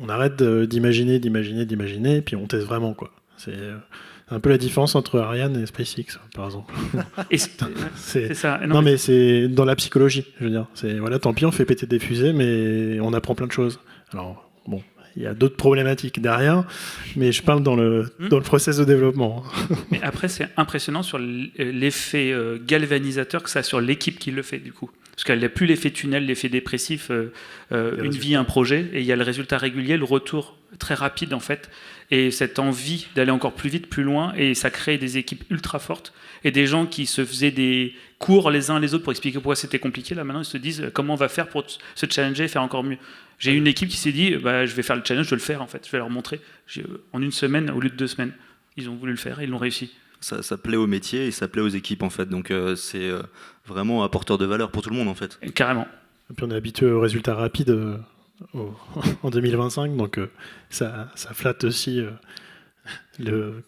on arrête d'imaginer, et puis on teste vraiment, quoi. C'est un peu la différence entre Ariane et SpaceX, par exemple. C'est ça. Non, mais c'est dans la psychologie, je veux dire. Voilà, tant pis, on fait péter des fusées, mais on apprend plein de choses. Alors, bon, il y a d'autres problématiques derrière, mais je parle dans le process de développement. Mais après, c'est impressionnant sur l'effet galvanisateur que ça a sur l'équipe qui le fait, du coup. Parce qu'elle n'a plus l'effet tunnel, l'effet dépressif, une vie, un projet, et il y a le résultat régulier, le retour très rapide, en fait, et cette envie d'aller encore plus vite, plus loin, et ça crée des équipes ultra fortes, et des gens qui se faisaient des cours les uns les autres pour expliquer pourquoi c'était compliqué, là, maintenant, ils se disent comment on va faire pour se challenger et faire encore mieux. J'ai une équipe qui s'est dit, je vais faire le challenge, je vais le faire, en fait, je vais leur montrer. En une semaine, au lieu de 2 semaines, ils ont voulu le faire, et ils l'ont réussi. Ça plaît au métier et ça plaît aux équipes, en fait. Donc, c'est vraiment apporteur de valeur pour tout le monde, en fait. Et carrément. Et puis on est habitué aux résultats rapides en 2025, donc ça flatte aussi le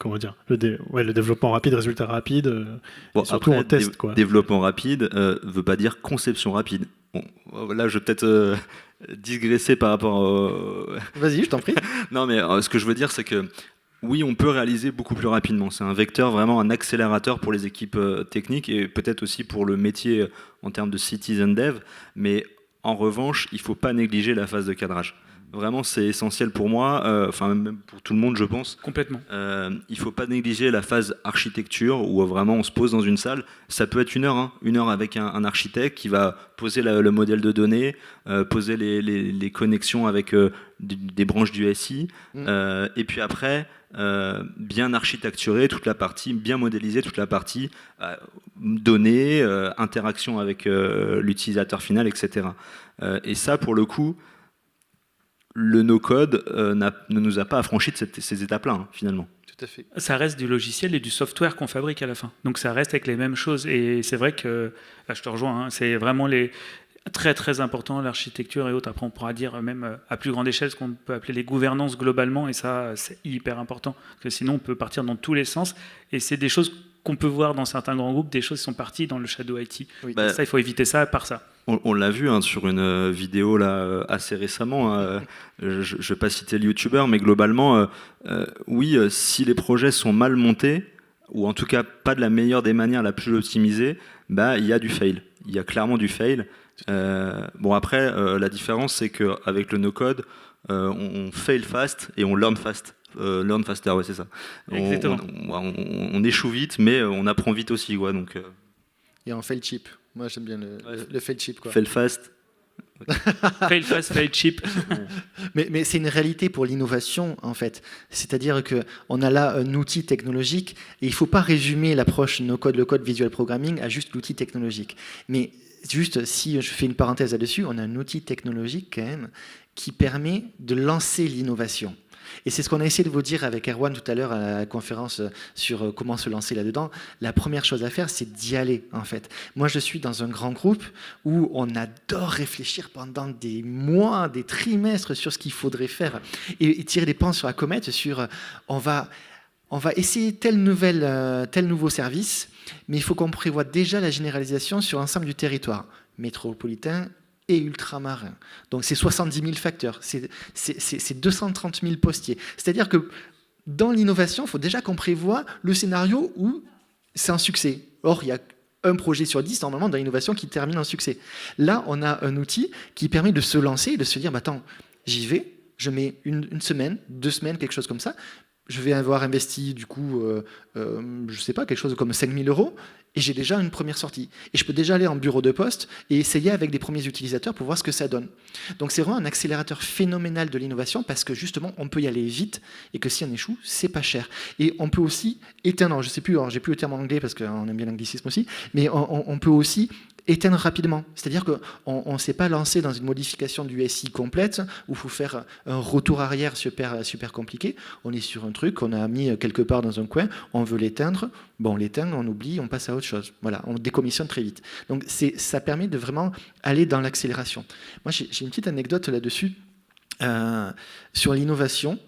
développement rapide, résultats rapides, et surtout après, en test. Quoi. Développement rapide veut pas dire conception rapide. Bon, là, je vais peut-être digresser par rapport Vas-y, je t'en prie. Non, mais ce que je veux dire, c'est que oui, on peut réaliser beaucoup plus rapidement. C'est un vecteur, vraiment un accélérateur pour les équipes techniques et peut-être aussi pour le métier en termes de citizen dev. Mais en revanche, il ne faut pas négliger la phase de cadrage. Vraiment, c'est essentiel pour moi, même pour tout le monde, je pense. Complètement. Il ne faut pas négliger la phase architecture où vraiment on se pose dans une salle. Ça peut être 1 heure, une heure avec un architecte qui va poser le modèle de données, poser les connexions avec des branches du SI. Et puis après, bien architecturer toute la partie, bien modéliser toute la partie données, interaction avec l'utilisateur final, etc. Et ça, pour le coup, le no-code ne nous a pas affranchis de ces étapes-là, finalement. Tout à fait. Ça reste du logiciel et du software qu'on fabrique à la fin. Donc ça reste avec les mêmes choses. Et c'est vrai que, là, je te rejoins, c'est vraiment très très important, l'architecture et autres. Après, on pourra dire même à plus grande échelle ce qu'on peut appeler les gouvernances globalement. Et ça, c'est hyper important. Parce que sinon, on peut partir dans tous les sens. Et c'est des choses qu'on peut voir dans certains grands groupes, des choses qui sont parties dans le shadow IT. Oui. Ça, il faut éviter ça par ça. On l'a vu sur une vidéo là, assez récemment. Je ne vais pas citer le youtubeur, mais globalement, oui, si les projets sont mal montés, ou en tout cas pas de la meilleure des manières, la plus optimisée, il y a du fail. Il y a clairement du fail. Après, la différence, c'est qu'avec le no-code, on fail fast et on learn fast. Learn faster, ouais, c'est ça. Exactement. On échoue vite, mais on apprend vite aussi. Quoi, donc, Et on fail cheap. Moi, j'aime bien le fail cheap. Quoi. Fail fast. Fail fast, fail cheap. Mais c'est une réalité pour l'innovation, en fait. C'est-à-dire qu'on a là un outil technologique et il ne faut pas résumer l'approche no-code, low-code, visual programming à juste l'outil technologique. Mais juste, si je fais une parenthèse là-dessus, on a un outil technologique quand même qui permet de lancer l'innovation. Et c'est ce qu'on a essayé de vous dire avec Erwan tout à l'heure à la conférence sur comment se lancer là-dedans. La première chose à faire, c'est d'y aller, en fait. Moi, je suis dans un grand groupe où on adore réfléchir pendant des mois, des trimestres sur ce qu'il faudrait faire et tirer des pans sur la comète sur on va essayer tel nouveau service, mais il faut qu'on prévoie déjà la généralisation sur l'ensemble du territoire métropolitain et ultramarin. Donc c'est 70 000 facteurs, c'est 230 000 postiers. C'est-à-dire que dans l'innovation, il faut déjà qu'on prévoit le scénario où c'est un succès. Or, il y a un projet sur 10 normalement dans l'innovation qui termine en succès. Là, on a un outil qui permet de se lancer et de se dire, attends, j'y vais, je mets une semaine, 2 semaines, quelque chose comme ça. Je vais avoir investi, du coup, je sais pas, quelque chose comme 5 000 €, et j'ai déjà une première sortie. Et je peux déjà aller en bureau de poste et essayer avec des premiers utilisateurs pour voir ce que ça donne. Donc c'est vraiment un accélérateur phénoménal de l'innovation parce que justement, on peut y aller vite et que si on échoue, c'est pas cher. Et on peut aussi éteindre, je sais plus, alors j'ai plus le terme en anglais parce qu'on aime bien l'anglicisme aussi, mais on peut aussi éteindre rapidement. C'est-à-dire qu'on ne s'est pas lancé dans une modification du SI complète où il faut faire un retour arrière super compliqué. On est sur un truc qu'on a mis quelque part dans un coin, on veut l'éteindre, on l'éteint, on oublie, on passe à autre chose. Voilà, on décommissionne très vite. Donc ça permet de vraiment aller dans l'accélération. Moi, j'ai une petite anecdote là-dessus sur l'innovation.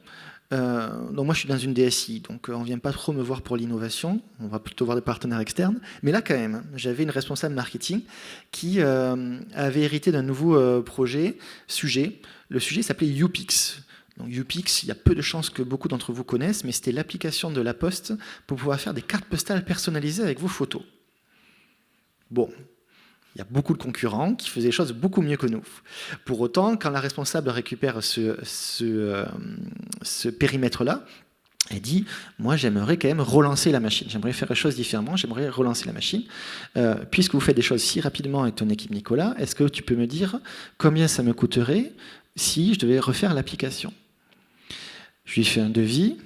Donc moi je suis dans une DSI, donc on ne vient pas trop me voir pour l'innovation, on va plutôt voir des partenaires externes, mais là quand même, j'avais une responsable marketing qui avait hérité d'un nouveau sujet. Le sujet s'appelait UPix. Donc UPix, il y a peu de chances que beaucoup d'entre vous connaissent, mais c'était l'application de la Poste pour pouvoir faire des cartes postales personnalisées avec vos photos. Bon, Il y a beaucoup de concurrents qui faisaient des choses beaucoup mieux que nous. Pour autant, quand la responsable récupère ce périmètre-là, elle dit, moi j'aimerais quand même relancer la machine, j'aimerais faire les choses différemment, j'aimerais relancer la machine. Puisque vous faites des choses si rapidement avec ton équipe Nicolas, est-ce que tu peux me dire combien ça me coûterait si je devais refaire l'application? Je lui fais un devis,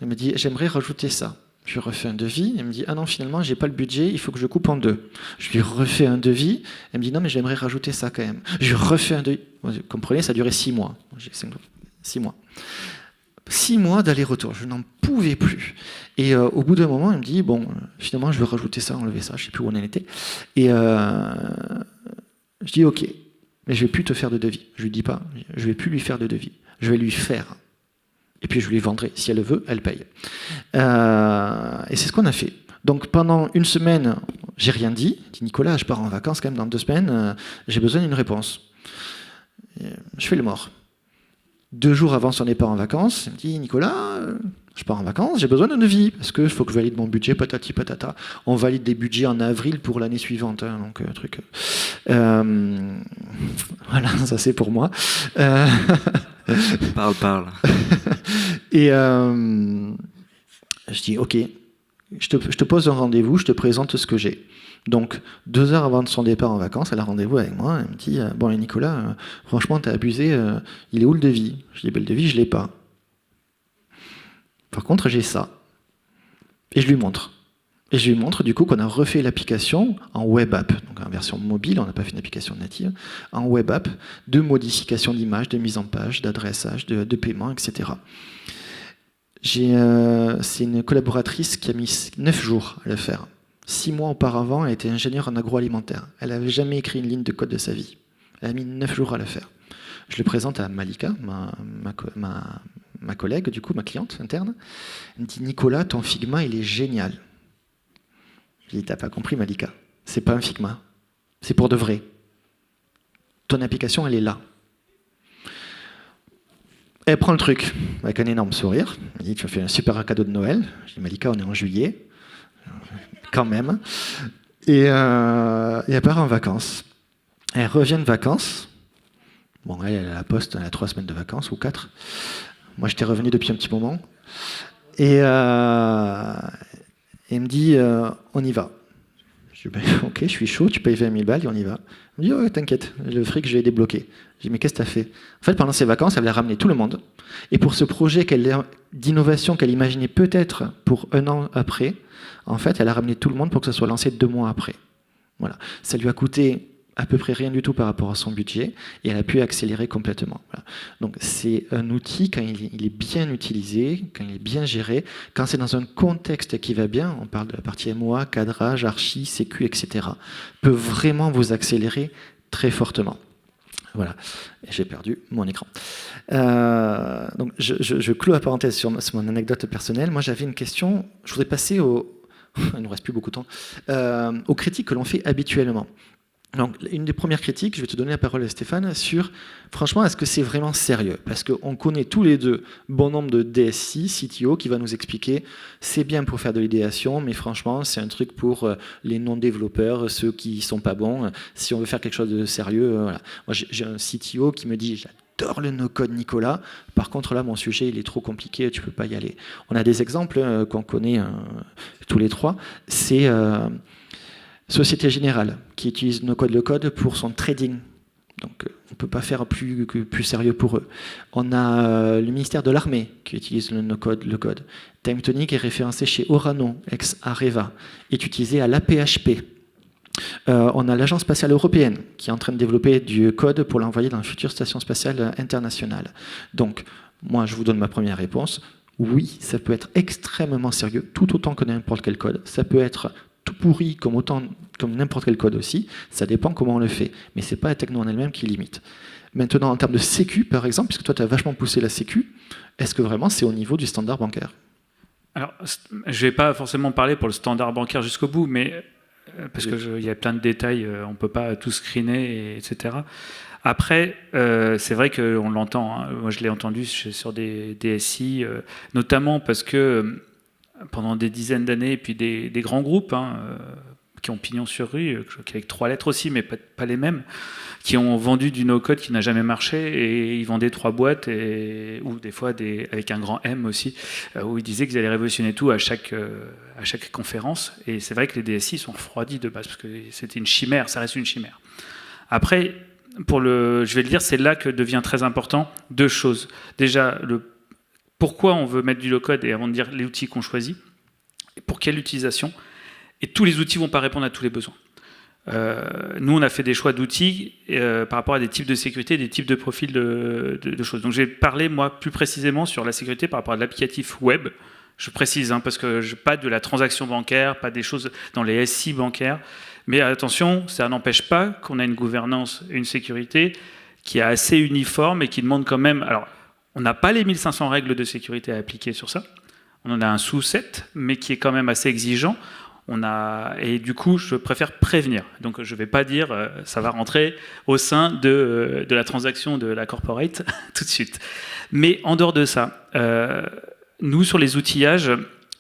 elle me dit, j'aimerais rajouter ça. Je lui refais un devis, elle me dit, ah non, finalement, j'ai pas le budget, il faut que je coupe en deux. Je lui refais un devis, elle me dit, non, mais j'aimerais rajouter ça quand même. Je lui refais un devis. Vous comprenez, ça a duré 6 mois. 6 mois. 6 mois d'aller-retour, je n'en pouvais plus. Et au bout d'un moment, elle me dit, bon, finalement, je veux rajouter ça, enlever ça, je ne sais plus où on en était. Et je dis, ok, mais je ne vais plus te faire de devis. Je ne lui dis pas, je ne vais plus lui faire de devis. Je vais lui faire. Et puis je lui vendrai. Si elle le veut, elle paye. Et c'est ce qu'on a fait. Donc pendant une semaine, j'ai rien dit. Je dis, Nicolas, je pars en vacances quand même dans 2 semaines, j'ai besoin d'une réponse. Et je fais le mort. 2 jours avant son départ en vacances, il me dit, Nicolas, je pars en vacances, j'ai besoin d'un devis, parce qu'il faut que je valide mon budget, patati patata. On valide des budgets en avril pour l'année suivante, hein, donc truc. Voilà, ça c'est pour moi. Parle. Et je dis, ok, je te pose un rendez-vous, je te présente ce que j'ai. Donc, 2 heures avant de son départ en vacances, elle a rendez-vous avec moi. Elle me dit, bon, Nicolas, franchement, t'as abusé, il est où le devis? Je dis, ben, le devis, je l'ai pas. Par contre, j'ai ça. Et je lui montre. Et je lui montre, du coup, qu'on a refait l'application en web app, donc en version mobile, on n'a pas fait une application native, en web app, de modification d'image, de mise en page, d'adressage, de paiement, etc. C'est une collaboratrice qui a mis 9 jours à le faire. 6 mois auparavant, elle était ingénieure en agroalimentaire. Elle n'avait jamais écrit une ligne de code de sa vie. Elle a mis 9 jours à le faire. Je le présente à Malika, ma collègue, du coup, ma cliente interne. Elle me dit, Nicolas, ton Figma, il est génial. Je lui dis, t'as pas compris, Malika. C'est pas un Figma. C'est pour de vrai. Ton application, elle est là. Elle prend le truc avec un énorme sourire. Elle me dit, tu as fait un super cadeau de Noël. Je dis, Malika, on est en juillet. Quand même. Et elle part en vacances. Elle revient de vacances. Bon, elle a la poste, elle a 3 semaines de vacances, ou 4. Moi, j'étais revenu depuis un petit moment. Et elle me dit, on y va. Je dis, ben, ok, je suis chaud, tu payes 20 000 balles et on y va. Elle me dit, ouais, t'inquiète, le fric, je l'ai débloqué. Je dis, mais qu'est-ce que t'as fait? En fait, pendant ses vacances, elle a ramené tout le monde. Et pour ce projet d'innovation qu'elle imaginait peut-être pour 1 an après, en fait, elle a ramené tout le monde pour que ça soit lancé 2 mois après. Voilà. Ça lui a coûté à peu près rien du tout par rapport à son budget, et elle a pu accélérer complètement. Voilà. Donc c'est un outil, quand il est bien utilisé, quand il est bien géré, quand c'est dans un contexte qui va bien, on parle de la partie MOA, cadrage, archi, sécu, etc., peut vraiment vous accélérer très fortement. Voilà, et j'ai perdu mon écran. Donc je clôt la parenthèse sur mon anecdote personnelle. Moi j'avais une question, je voudrais passer il ne nous reste plus beaucoup de temps, aux critiques que l'on fait habituellement. Donc, une des premières critiques, je vais te donner la parole à Stéphane, sur, franchement, est-ce que c'est vraiment sérieux? Parce qu'on connaît tous les deux bon nombre de DSI, CTO, qui va nous expliquer, c'est bien pour faire de l'idéation, mais franchement, c'est un truc pour les non-développeurs, ceux qui sont pas bons. Si on veut faire quelque chose de sérieux, voilà. Moi, j'ai un CTO qui me dit, j'adore le no-code Nicolas, par contre, là, mon sujet, il est trop compliqué, tu peux pas y aller. On a des exemples qu'on connaît tous les trois, c'est... Société Générale, qui utilise no-code le code pour son trading. Donc, on ne peut pas faire plus sérieux pour eux. On a le ministère de l'Armée qui utilise le no-code le code. TimeTonic est référencé chez Orano, ex-Areva, est utilisé à l'APHP. On a l'Agence spatiale européenne qui est en train de développer du code pour l'envoyer dans la future station spatiale internationale. Donc, moi, je vous donne ma première réponse. Oui, ça peut être extrêmement sérieux, tout autant que n'importe quel code. Ça peut être tout pourri comme n'importe quel code aussi, ça dépend comment on le fait. Mais ce n'est pas la techno en elle-même qui limite. Maintenant, en termes de sécu, par exemple, puisque toi tu as vachement poussé la sécu, est-ce que vraiment c'est au niveau du standard bancaire? Alors, je ne vais pas forcément parler pour le standard bancaire jusqu'au bout, mais parce qu'il y a plein de détails, on ne peut pas tout screener, etc. Après, c'est vrai qu'on l'entend, hein. Moi je l'ai entendu sur des DSI, notamment parce que pendant des dizaines d'années, et puis des grands groupes, qui ont pignon sur rue, avec 3 lettres aussi, mais pas les mêmes, qui ont vendu du no-code qui n'a jamais marché, et ils vendaient 3 boîtes, ou des fois avec un grand M aussi, où ils disaient qu'ils allaient révolutionner tout à chaque conférence. Et c'est vrai que les DSI sont refroidis de base, parce que c'était une chimère, ça reste une chimère. Après, je vais le dire, c'est là que devient très important 2 choses. Déjà, pourquoi on veut mettre du low-code, et avant de dire les outils qu'on choisit, pour quelle utilisation, et tous les outils ne vont pas répondre à tous les besoins. Nous, on a fait des choix d'outils par rapport à des types de sécurité, des types de profils de choses. Donc, je vais parler, moi, plus précisément sur la sécurité par rapport à l'applicatif web. Je précise, parce que pas de la transaction bancaire, pas des choses dans les SI bancaires. Mais attention, ça n'empêche pas qu'on a une gouvernance et une sécurité qui est assez uniforme et qui demande quand même... Alors, on n'a pas les 1500 règles de sécurité à appliquer sur ça. On en a un sous-set, mais qui est quand même assez exigeant. Et du coup, je préfère prévenir. Donc, je ne vais pas dire ça va rentrer au sein de la transaction de la corporate tout de suite. Mais en dehors de ça, nous, sur les outillages,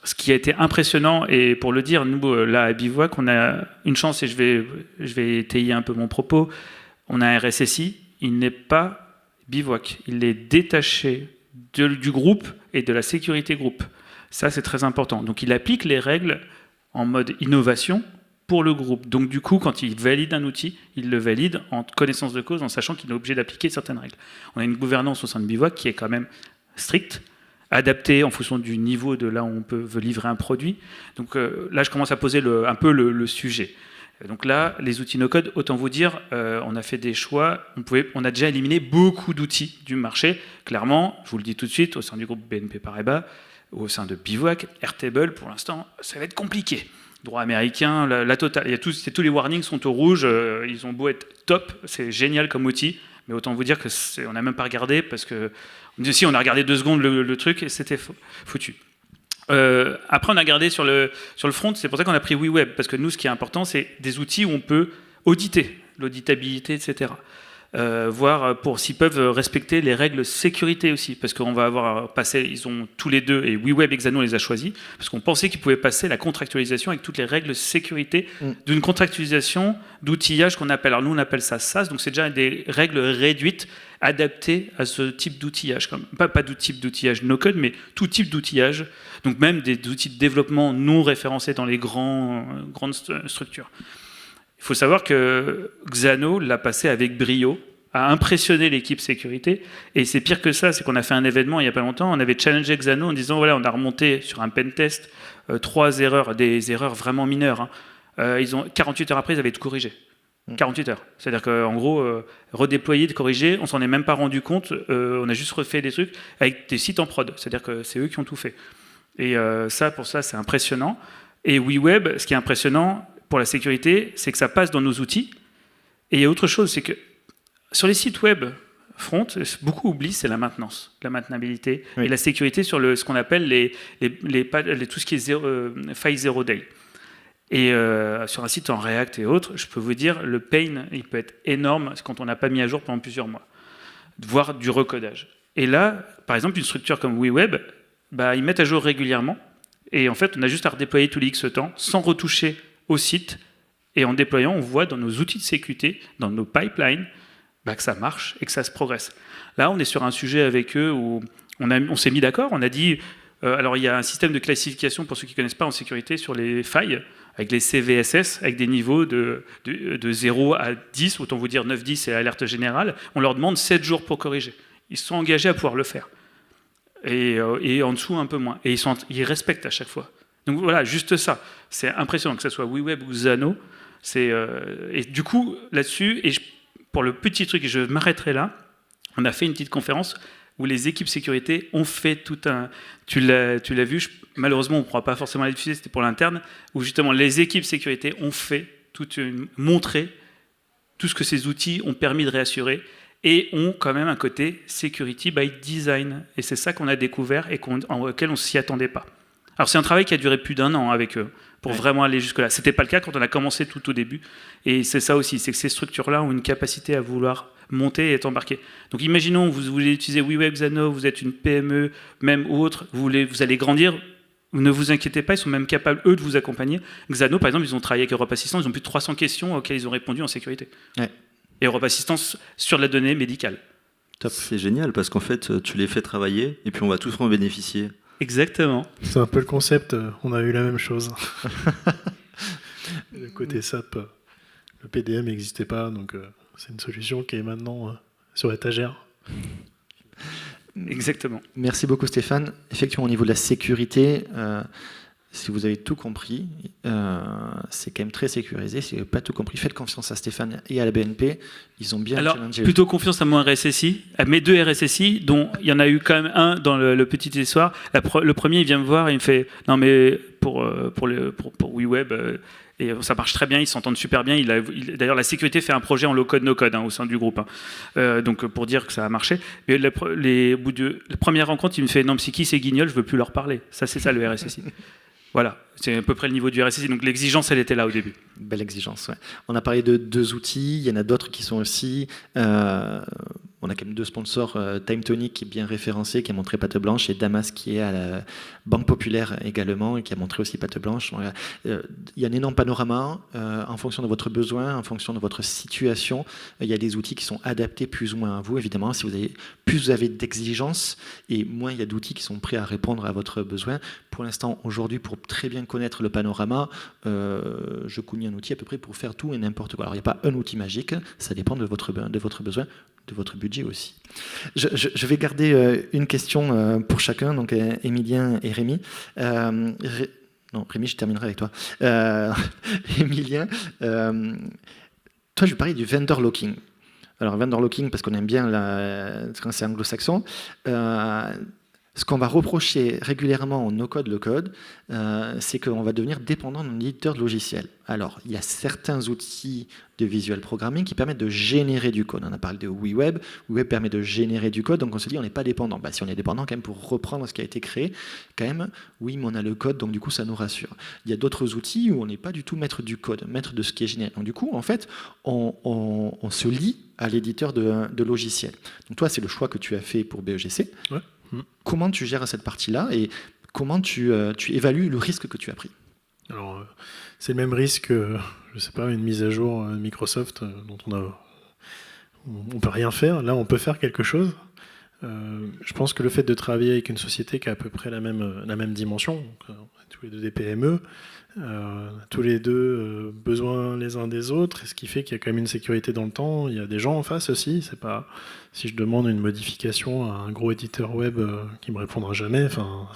ce qui a été impressionnant, et pour le dire, nous, là, à Bivouac, on a une chance, et je vais étayer un peu mon propos, on a un RSSI, il n'est pas Bivouac, il est détaché du groupe et de la sécurité groupe. Ça, c'est très important. Donc, il applique les règles en mode innovation pour le groupe. Donc, du coup, quand il valide un outil, il le valide en connaissance de cause, en sachant qu'il est obligé d'appliquer certaines règles. On a une gouvernance au sein de Bivouac qui est quand même stricte, adaptée en fonction du niveau de là où on veut livrer un produit. Donc, là, je commence à poser un peu le sujet. Donc là, les outils no-code, autant vous dire, on a fait des choix, on a déjà éliminé beaucoup d'outils du marché. Clairement, je vous le dis tout de suite, au sein du groupe BNP Paribas, au sein de Bivouac, Airtable, pour l'instant, ça va être compliqué. Droit américain, la totale, tous les warnings sont au rouge, ils ont beau être top, c'est génial comme outil, mais autant vous dire qu'on n'a même pas regardé, parce que si on a regardé 2 secondes le truc, et c'était foutu. Après, on a regardé sur le front, c'est pour ça qu'on a pris WeWeb, parce que nous, ce qui est important, c'est des outils où on peut auditer, l'auditabilité, etc. Voir s'ils peuvent respecter les règles sécurité aussi, parce qu'on va avoir passé, ils ont tous les deux, et WeWeb et Xano les a choisis, parce qu'on pensait qu'ils pouvaient passer la contractualisation avec toutes les règles sécurité d'une contractualisation d'outillage qu'on appelle, alors nous on appelle ça SaaS, donc c'est déjà des règles réduites adaptées à ce type d'outillage, pas de type d'outillage no-code, mais tout type d'outillage, donc même des outils de développement non référencés dans les grandes structures. Il faut savoir que Xano l'a passé avec brio, a impressionné l'équipe sécurité, et c'est pire que ça, c'est qu'on a fait un événement il n'y a pas longtemps, on avait challengé Xano en disant, voilà, on a remonté sur un pentest 3 erreurs, des erreurs vraiment mineures. 48 heures après, ils avaient tout corrigé. 48 heures. C'est-à-dire qu'en gros, redéployer, corriger, on s'en est même pas rendu compte, on a juste refait des trucs avec des sites en prod, c'est-à-dire que c'est eux qui ont tout fait. Et pour ça, c'est impressionnant. Et WeWeb, ce qui est impressionnant, pour la sécurité, c'est que ça passe dans nos outils. Et il y a autre chose, c'est que sur les sites web front, beaucoup oublient, c'est la maintenance, la maintenabilité et la sécurité sur ce qu'on appelle tout ce qui est faille zero day. Et sur un site en React et autres, je peux vous dire, le pain, il peut être énorme quand on n'a pas mis à jour pendant plusieurs mois, voire du recodage. Et là, par exemple, une structure comme WeWeb, ils mettent à jour régulièrement. Et en fait, on a juste à redéployer tous les X temps, sans retoucher au site, et en déployant, on voit dans nos outils de sécurité, dans nos pipelines, que ça marche et que ça se progresse. Là, on est sur un sujet avec eux où on s'est mis d'accord, on a dit, alors il y a un système de classification, pour ceux qui ne connaissent pas en sécurité, sur les failles, avec les CVSS, avec des niveaux de 0 à 10, autant vous dire 9-10 c'est l'alerte générale, on leur demande 7 jours pour corriger. Ils se sont engagés à pouvoir le faire. Et en dessous, un peu moins. Et ils respectent à chaque fois. Donc voilà, juste ça. C'est impressionnant que ce soit WeWeb ou Xano. Et du coup, là-dessus, pour le petit truc, et je m'arrêterai là, on a fait une petite conférence où les équipes sécurité ont fait tout un... Tu l'as vu, malheureusement, on ne pourra pas forcément la diffuser, c'était pour l'interne, où justement les équipes sécurité ont fait montré tout ce que ces outils ont permis de réassurer et ont quand même un côté security by design. Et c'est ça qu'on a découvert et auquel on ne s'y attendait pas. Alors c'est un travail qui a duré plus d'1 an avec eux, pour vraiment aller jusque-là. Ce n'était pas le cas quand on a commencé tout au début. Et c'est ça aussi, c'est que ces structures-là ont une capacité à vouloir monter et être embarquées. Donc imaginons, vous voulez utiliser WeWeb, Xano, vous êtes une PME, même ou autre, vous allez grandir, Ne vous inquiétez pas, ils sont même capables, eux, de vous accompagner. Xano, par exemple, ils ont travaillé avec Europe Assistance, ils ont plus de 300 questions auxquelles ils ont répondu en sécurité. Ouais. Et Europe Assistance sur la donnée médicale. Top. C'est génial parce qu'en fait, tu les fais travailler et puis on va tous en bénéficier. Exactement. C'est un peu le concept, on a eu la même chose. Le côté SAP, le PDM n'existait pas, donc c'est une solution qui est maintenant sur étagère. Exactement. Merci beaucoup Stéphane. Effectivement, au niveau de la sécurité, si vous avez tout compris, c'est quand même très sécurisé. Si vous n'avez pas tout compris, faites confiance à Stéphane et à la BNP. Ils ont bien challengé. Plutôt confiance à mon RSSI, à mes 2 RSSI, dont il y en a eu quand même un dans le petit histoire. Le premier, il vient me voir et il me fait « Non mais pour WeWeb, et ça marche très bien, ils s'entendent super bien. D'ailleurs, la sécurité fait un projet en low-code, no-code au sein du groupe. Donc, pour dire que ça a marché. Mais au bout de la première rencontre, il me fait « Non, mais c'est qui ces guignols, je ne veux plus leur parler. » Ça, c'est ça le RSSI. Voilà, c'est à peu près le niveau du RSSI. Donc, l'exigence, elle était là au début. Belle exigence, ouais. On a parlé de 2 outils, il y en a d'autres qui sont aussi... on a quand même 2 sponsors, TimeTonic qui est bien référencé, qui a montré patte blanche, et Damas qui est à la Banque Populaire également, et qui a montré aussi patte blanche. Il y a un énorme panorama en fonction de votre besoin, en fonction de votre situation. Il y a des outils qui sont adaptés plus ou moins à vous, évidemment. Plus vous avez d'exigences, et moins il y a d'outils qui sont prêts à répondre à votre besoin. Pour l'instant, aujourd'hui, pour très bien connaître le panorama, je connais un outil à peu près pour faire tout et n'importe quoi. Alors, il n'y a pas un outil magique, ça dépend de votre besoin, de votre budget aussi. Je vais garder une question pour chacun, donc Émilien et Rémi. Non, Rémi, je terminerai avec toi. Émilien, toi, je vais parler du vendor locking. Alors, vendor locking, parce qu'on aime bien quand c'est anglo-saxon. Ce qu'on va reprocher régulièrement au no-code, low-code, c'est qu'on va devenir dépendant d'un éditeur de logiciel. Alors, il y a certains outils de visual programming qui permettent de générer du code. On a parlé de WeWeb. WeWeb permet de générer du code, donc on se dit on n'est pas dépendant. Si on est dépendant, quand même, pour reprendre ce qui a été créé, quand même, oui, mais on a le code, donc du coup, ça nous rassure. Il y a d'autres outils où on n'est pas du tout maître du code, maître de ce qui est généré. Donc du coup, en fait, on se lie à l'éditeur de logiciel. Donc toi, c'est le choix que tu as fait pour BEGC. Ouais. Comment tu gères cette partie-là et comment tu évalues le risque que tu as pris? Alors, c'est le même risque, je sais pas, une mise à jour Microsoft dont on peut rien faire. Là, on peut faire quelque chose. Je pense que le fait de travailler avec une société qui a à peu près la même dimension, donc, tous les deux des PME, tous les deux besoin les uns des autres, et ce qui fait qu'il y a quand même une sécurité dans le temps. Il y a des gens en face aussi. C'est pas si je demande une modification à un gros éditeur web qui me répondra jamais. Enfin,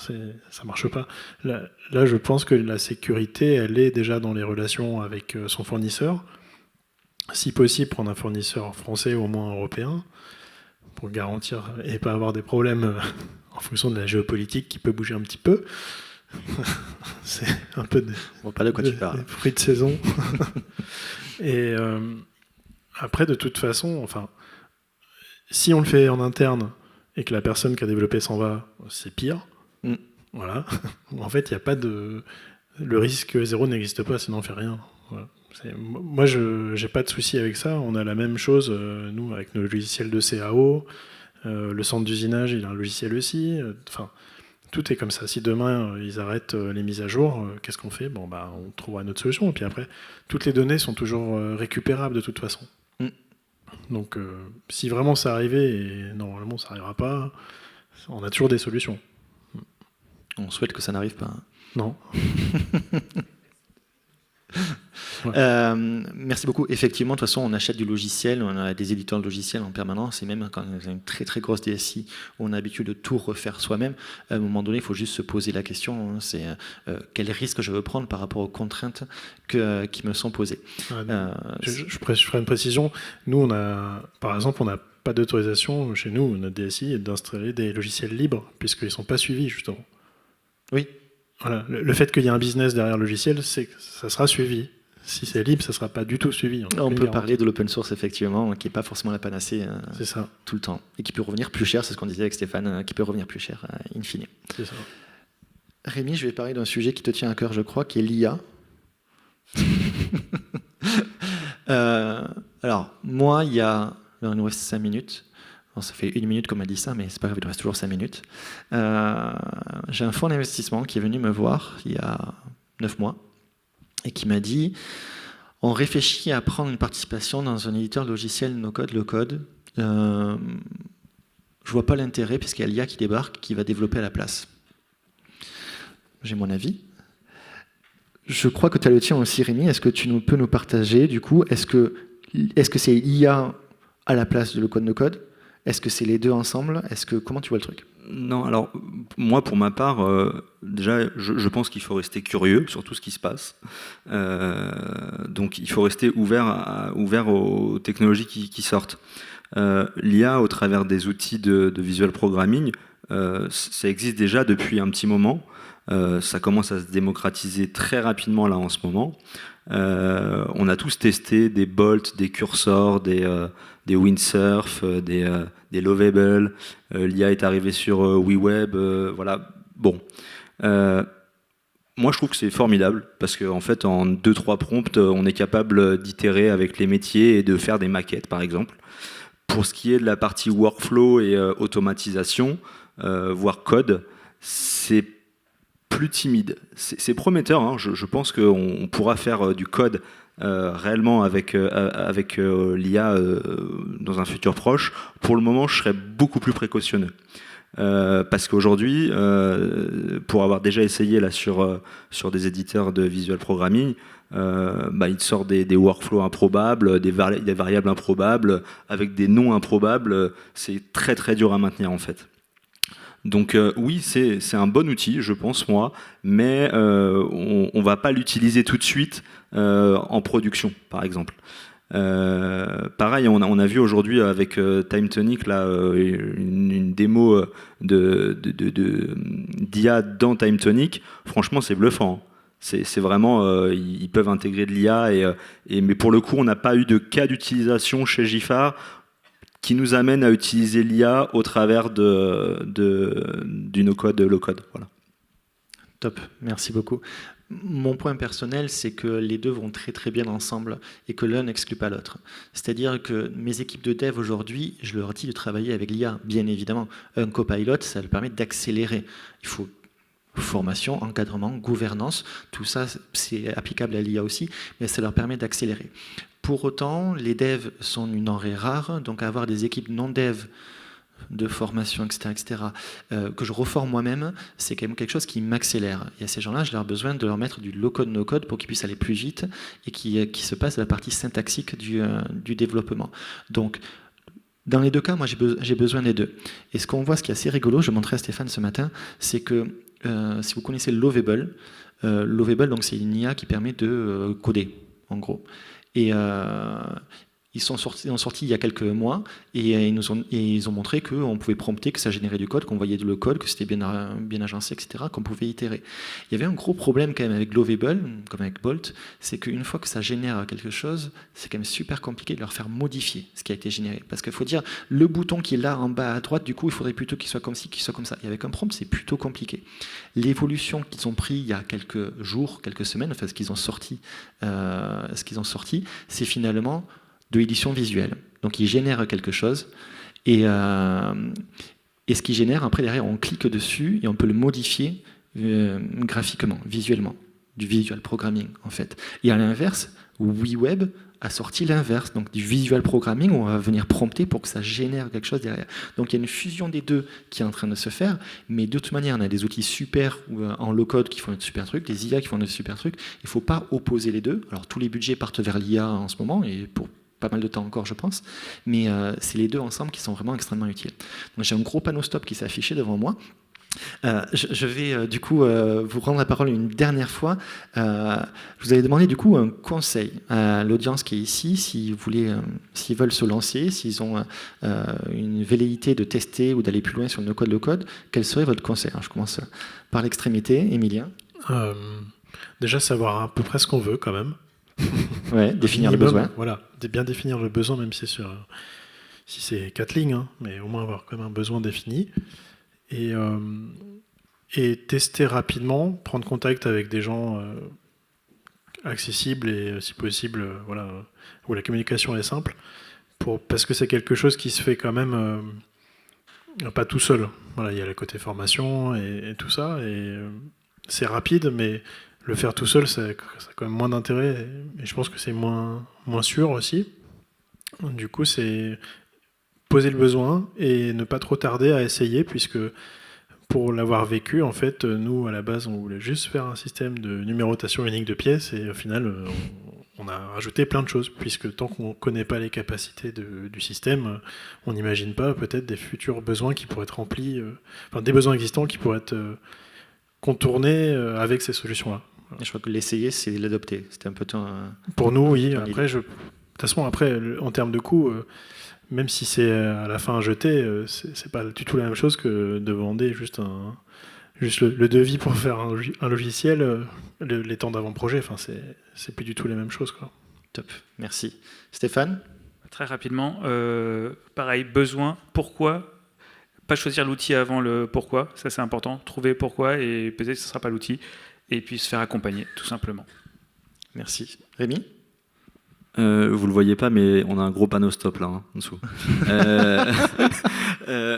ça marche pas. Là, je pense que la sécurité, elle est déjà dans les relations avec son fournisseur. Si possible, prendre un fournisseur français ou au moins européen pour garantir et pas avoir des problèmes en fonction de la géopolitique qui peut bouger un petit peu. C'est un peu des fruits de saison. Et après, de toute façon, enfin, si on le fait en interne et que la personne qui a développé s'en va, c'est pire. Voilà. En fait, il n'y a pas de... Le risque zéro n'existe pas, sinon on ne fait rien. Voilà. Moi, je n'ai pas de souci avec ça. On a la même chose, nous, avec nos logiciels de CAO. Le centre d'usinage, il a un logiciel aussi. Enfin, tout est comme ça. Si demain, ils arrêtent les mises à jour, qu'est-ce qu'on fait? Bon, bah, on trouvera une autre solution. Et puis après, toutes les données sont toujours récupérables de toute façon. Donc, si vraiment ça arrivait, et normalement ça n'arrivera pas, on a toujours des solutions. On souhaite que ça n'arrive pas. Non. Merci beaucoup. Effectivement, de toute façon, on achète du logiciel, on a des éditeurs de logiciels en permanence, et même quand on a une très très grosse DSI, où on a l'habitude de tout refaire soi-même, à un moment donné, il faut juste se poser la question, c'est quel risque je veux prendre par rapport aux contraintes qui me sont posées. Je ferai une précision. Nous, par exemple, on n'a pas d'autorisation chez nous, notre DSI, d'installer des logiciels libres, puisqu'ils ne sont pas suivis, justement. Oui. Voilà. Le fait qu'il y ait un business derrière le logiciel, c'est que ça sera suivi. Si c'est libre, ça ne sera pas du tout suivi. On peut parler de l'open source, effectivement, qui n'est pas forcément la panacée c'est ça. Tout le temps. Et qui peut revenir plus cher, c'est ce qu'on disait avec Stéphane, qui peut revenir plus cher, in fine. C'est ça. Rémi, je vais parler d'un sujet qui te tient à cœur, je crois, qui est l'IA. Alors, moi, il nous reste 5 minutes. Bon, ça fait 1 minute qu'on m'a dit ça, mais c'est pas grave, il reste toujours 5 minutes. J'ai un fonds d'investissement qui est venu me voir il y a 9 mois et qui m'a dit on réfléchit à prendre une participation dans un éditeur logiciel no-code, low-code. Je vois pas l'intérêt puisqu'il y a l'IA qui débarque, qui va développer à la place. J'ai mon avis. Je crois que tu as le tien aussi, Rémi. Est-ce que tu peux nous partager, du coup, est-ce que c'est l'IA à la place de low-code, no-code? Est-ce que c'est les deux ensemble? Comment tu vois le truc? Non, alors moi pour ma part, déjà je pense qu'il faut rester curieux sur tout ce qui se passe. Donc il faut rester ouvert aux technologies qui sortent. L'IA au travers des outils de visual programming, ça existe déjà depuis un petit moment. Ça commence à se démocratiser très rapidement là en ce moment. On a tous testé des Bolt, des Cursor, des Windsurf, des Lovable. L'IA est arrivée sur WeWeb. Voilà. Bon. Moi, je trouve que c'est formidable parce qu'en fait, en 2-3 prompts, on est capable d'itérer avec les métiers et de faire des maquettes, par exemple. Pour ce qui est de la partie workflow et automatisation, voire code, c'est plus timide. C'est prometteur, hein. Je pense qu'on pourra faire du code réellement avec l'IA dans un futur proche. Pour le moment, je serais beaucoup plus précautionneux. Parce qu'aujourd'hui, pour avoir déjà essayé là, sur des éditeurs de visual programming, il sort des workflows improbables, des variables improbables, avec des noms improbables. C'est très très dur à maintenir en fait. Donc oui, c'est un bon outil, je pense moi, mais on ne va pas l'utiliser tout de suite en production, par exemple. Pareil, on a vu aujourd'hui avec TimeTonic là, une démo d'IA dans TimeTonic. Franchement, c'est bluffant. C'est vraiment, ils peuvent intégrer de l'IA, mais pour le coup, on n'a pas eu de cas d'utilisation chez Giffard qui nous amène à utiliser l'IA au travers du no-code, low-code. Voilà. Top, merci beaucoup. Mon point personnel, c'est que les deux vont très très bien ensemble et que l'un n'exclut pas l'autre. C'est-à-dire que mes équipes de dev aujourd'hui, je leur dis de travailler avec l'IA, bien évidemment. Un copilote, ça leur permet d'accélérer. Il faut formation, encadrement, gouvernance, tout ça c'est applicable à l'IA aussi, mais ça leur permet d'accélérer. Pour autant, les devs sont une denrée rare, donc avoir des équipes non dev de formation, etc., que je reforme moi-même, c'est quand même quelque chose qui m'accélère. Et à ces gens-là, j'ai besoin de leur mettre du low-code, no-code pour qu'ils puissent aller plus vite et qui se passe de la partie syntaxique du développement. Donc, dans les deux cas, moi, j'ai besoin des deux. Et ce qu'on voit, ce qui est assez rigolo, je montrais à Stéphane ce matin, c'est que si vous connaissez Lovable, donc c'est une IA qui permet de coder, en gros. Et ils ont sorti il y a quelques mois et ils ont montré qu'on pouvait prompter, que ça générait du code, qu'on voyait le code, que c'était bien agencé, etc., qu'on pouvait itérer. Il y avait un gros problème quand même avec Lovable, comme avec Bolt, c'est qu'une fois que ça génère quelque chose, c'est quand même super compliqué de leur faire modifier ce qui a été généré. Parce qu'il faut dire, le bouton qui est là en bas à droite, du coup, il faudrait plutôt qu'il soit comme ci, qu'il soit comme ça. Et avec un prompt, c'est plutôt compliqué. L'évolution qu'ils ont pris il y a quelques jours, quelques semaines, enfin ce qu'ils ont sorti, c'est finalement de l'édition visuelle. Donc ils génèrent quelque chose et ce qu'ils génèrent, après derrière on clique dessus et on peut le modifier graphiquement, visuellement, du visual programming en fait. Et à l'inverse, WeWeb a sorti l'inverse, donc du visual programming où on va venir prompter pour que ça génère quelque chose derrière. Donc il y a une fusion des deux qui est en train de se faire, mais de toute manière on a des outils super en low-code qui font de super trucs, des IA qui font de super trucs, il ne faut pas opposer les deux. Alors tous les budgets partent vers l'IA en ce moment, et pour pas mal de temps encore je pense, mais c'est les deux ensemble qui sont vraiment extrêmement utiles. Donc j'ai un gros panneau stop qui s'est affiché devant moi. Je vais du coup vous rendre la parole une dernière fois. Je vous avais demandé du coup un conseil à l'audience qui est ici, s'ils veulent se lancer, s'ils ont une velléité de tester ou d'aller plus loin sur le no-code, low-code, quel serait votre conseil? Alors, je commence par l'extrémité, Emilien. Déjà savoir à peu près ce qu'on veut quand même. Ouais, définir le besoin. Voilà, bien définir le besoin, même si c'est 4 lignes, hein, mais au moins avoir quand même un besoin défini. Et tester rapidement, prendre contact avec des gens accessibles et si possible, où la communication est simple, parce que c'est quelque chose qui se fait quand même pas tout seul. Voilà, il y a le côté formation et tout ça, et c'est rapide, mais le faire tout seul, ça a quand même moins d'intérêt, et je pense que c'est moins sûr aussi. Du coup, c'est poser le besoin et ne pas trop tarder à essayer, puisque pour l'avoir vécu, en fait, nous, à la base, on voulait juste faire un système de numérotation unique de pièces, et au final, on a rajouté plein de choses, puisque tant qu'on ne connaît pas les capacités du système, on n'imagine pas peut-être des futurs besoins qui pourraient être remplis, enfin des besoins existants qui pourraient être contournés avec ces solutions-là. Je crois que l'essayer, c'est l'adopter. C'était un peu temps. Pour nous, oui. Après, de toute façon, après, en termes de coût, même si c'est à la fin à jeter, c'est pas du tout la même chose que de vendre juste le devis pour faire un logiciel, les temps d'avant-projet. Enfin, c'est plus du tout les mêmes choses, quoi. Top, merci. Stéphane ? Très rapidement, pareil, besoin, pourquoi ? Pas choisir l'outil avant le pourquoi, ça c'est important. Trouver pourquoi et peut-être que ce ne sera pas l'outil. Et puis se faire accompagner, tout simplement. Merci. Rémi ? Vous le voyez pas, mais on a un gros panneau stop là, en dessous.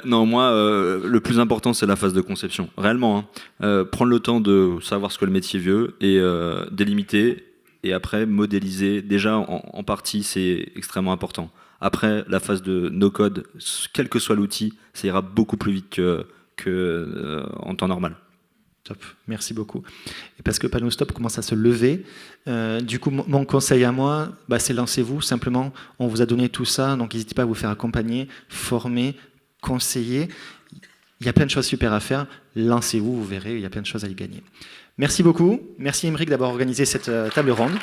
Non, moi, le plus important, c'est la phase de conception. Réellement, prendre le temps de savoir ce que le métier veut et délimiter, et après modéliser. Déjà, en partie, c'est extrêmement important. Après, la phase de no-code, quel que soit l'outil, ça ira beaucoup plus vite que en temps normal. Top, merci beaucoup. Et parce que Panneau Stop commence à se lever, du coup, mon conseil à moi, c'est lancez-vous. Simplement, on vous a donné tout ça, donc n'hésitez pas à vous faire accompagner, former, conseiller. Il y a plein de choses super à faire. Lancez-vous, vous verrez, il y a plein de choses à y gagner. Merci beaucoup. Merci Aymeric d'avoir organisé cette table ronde.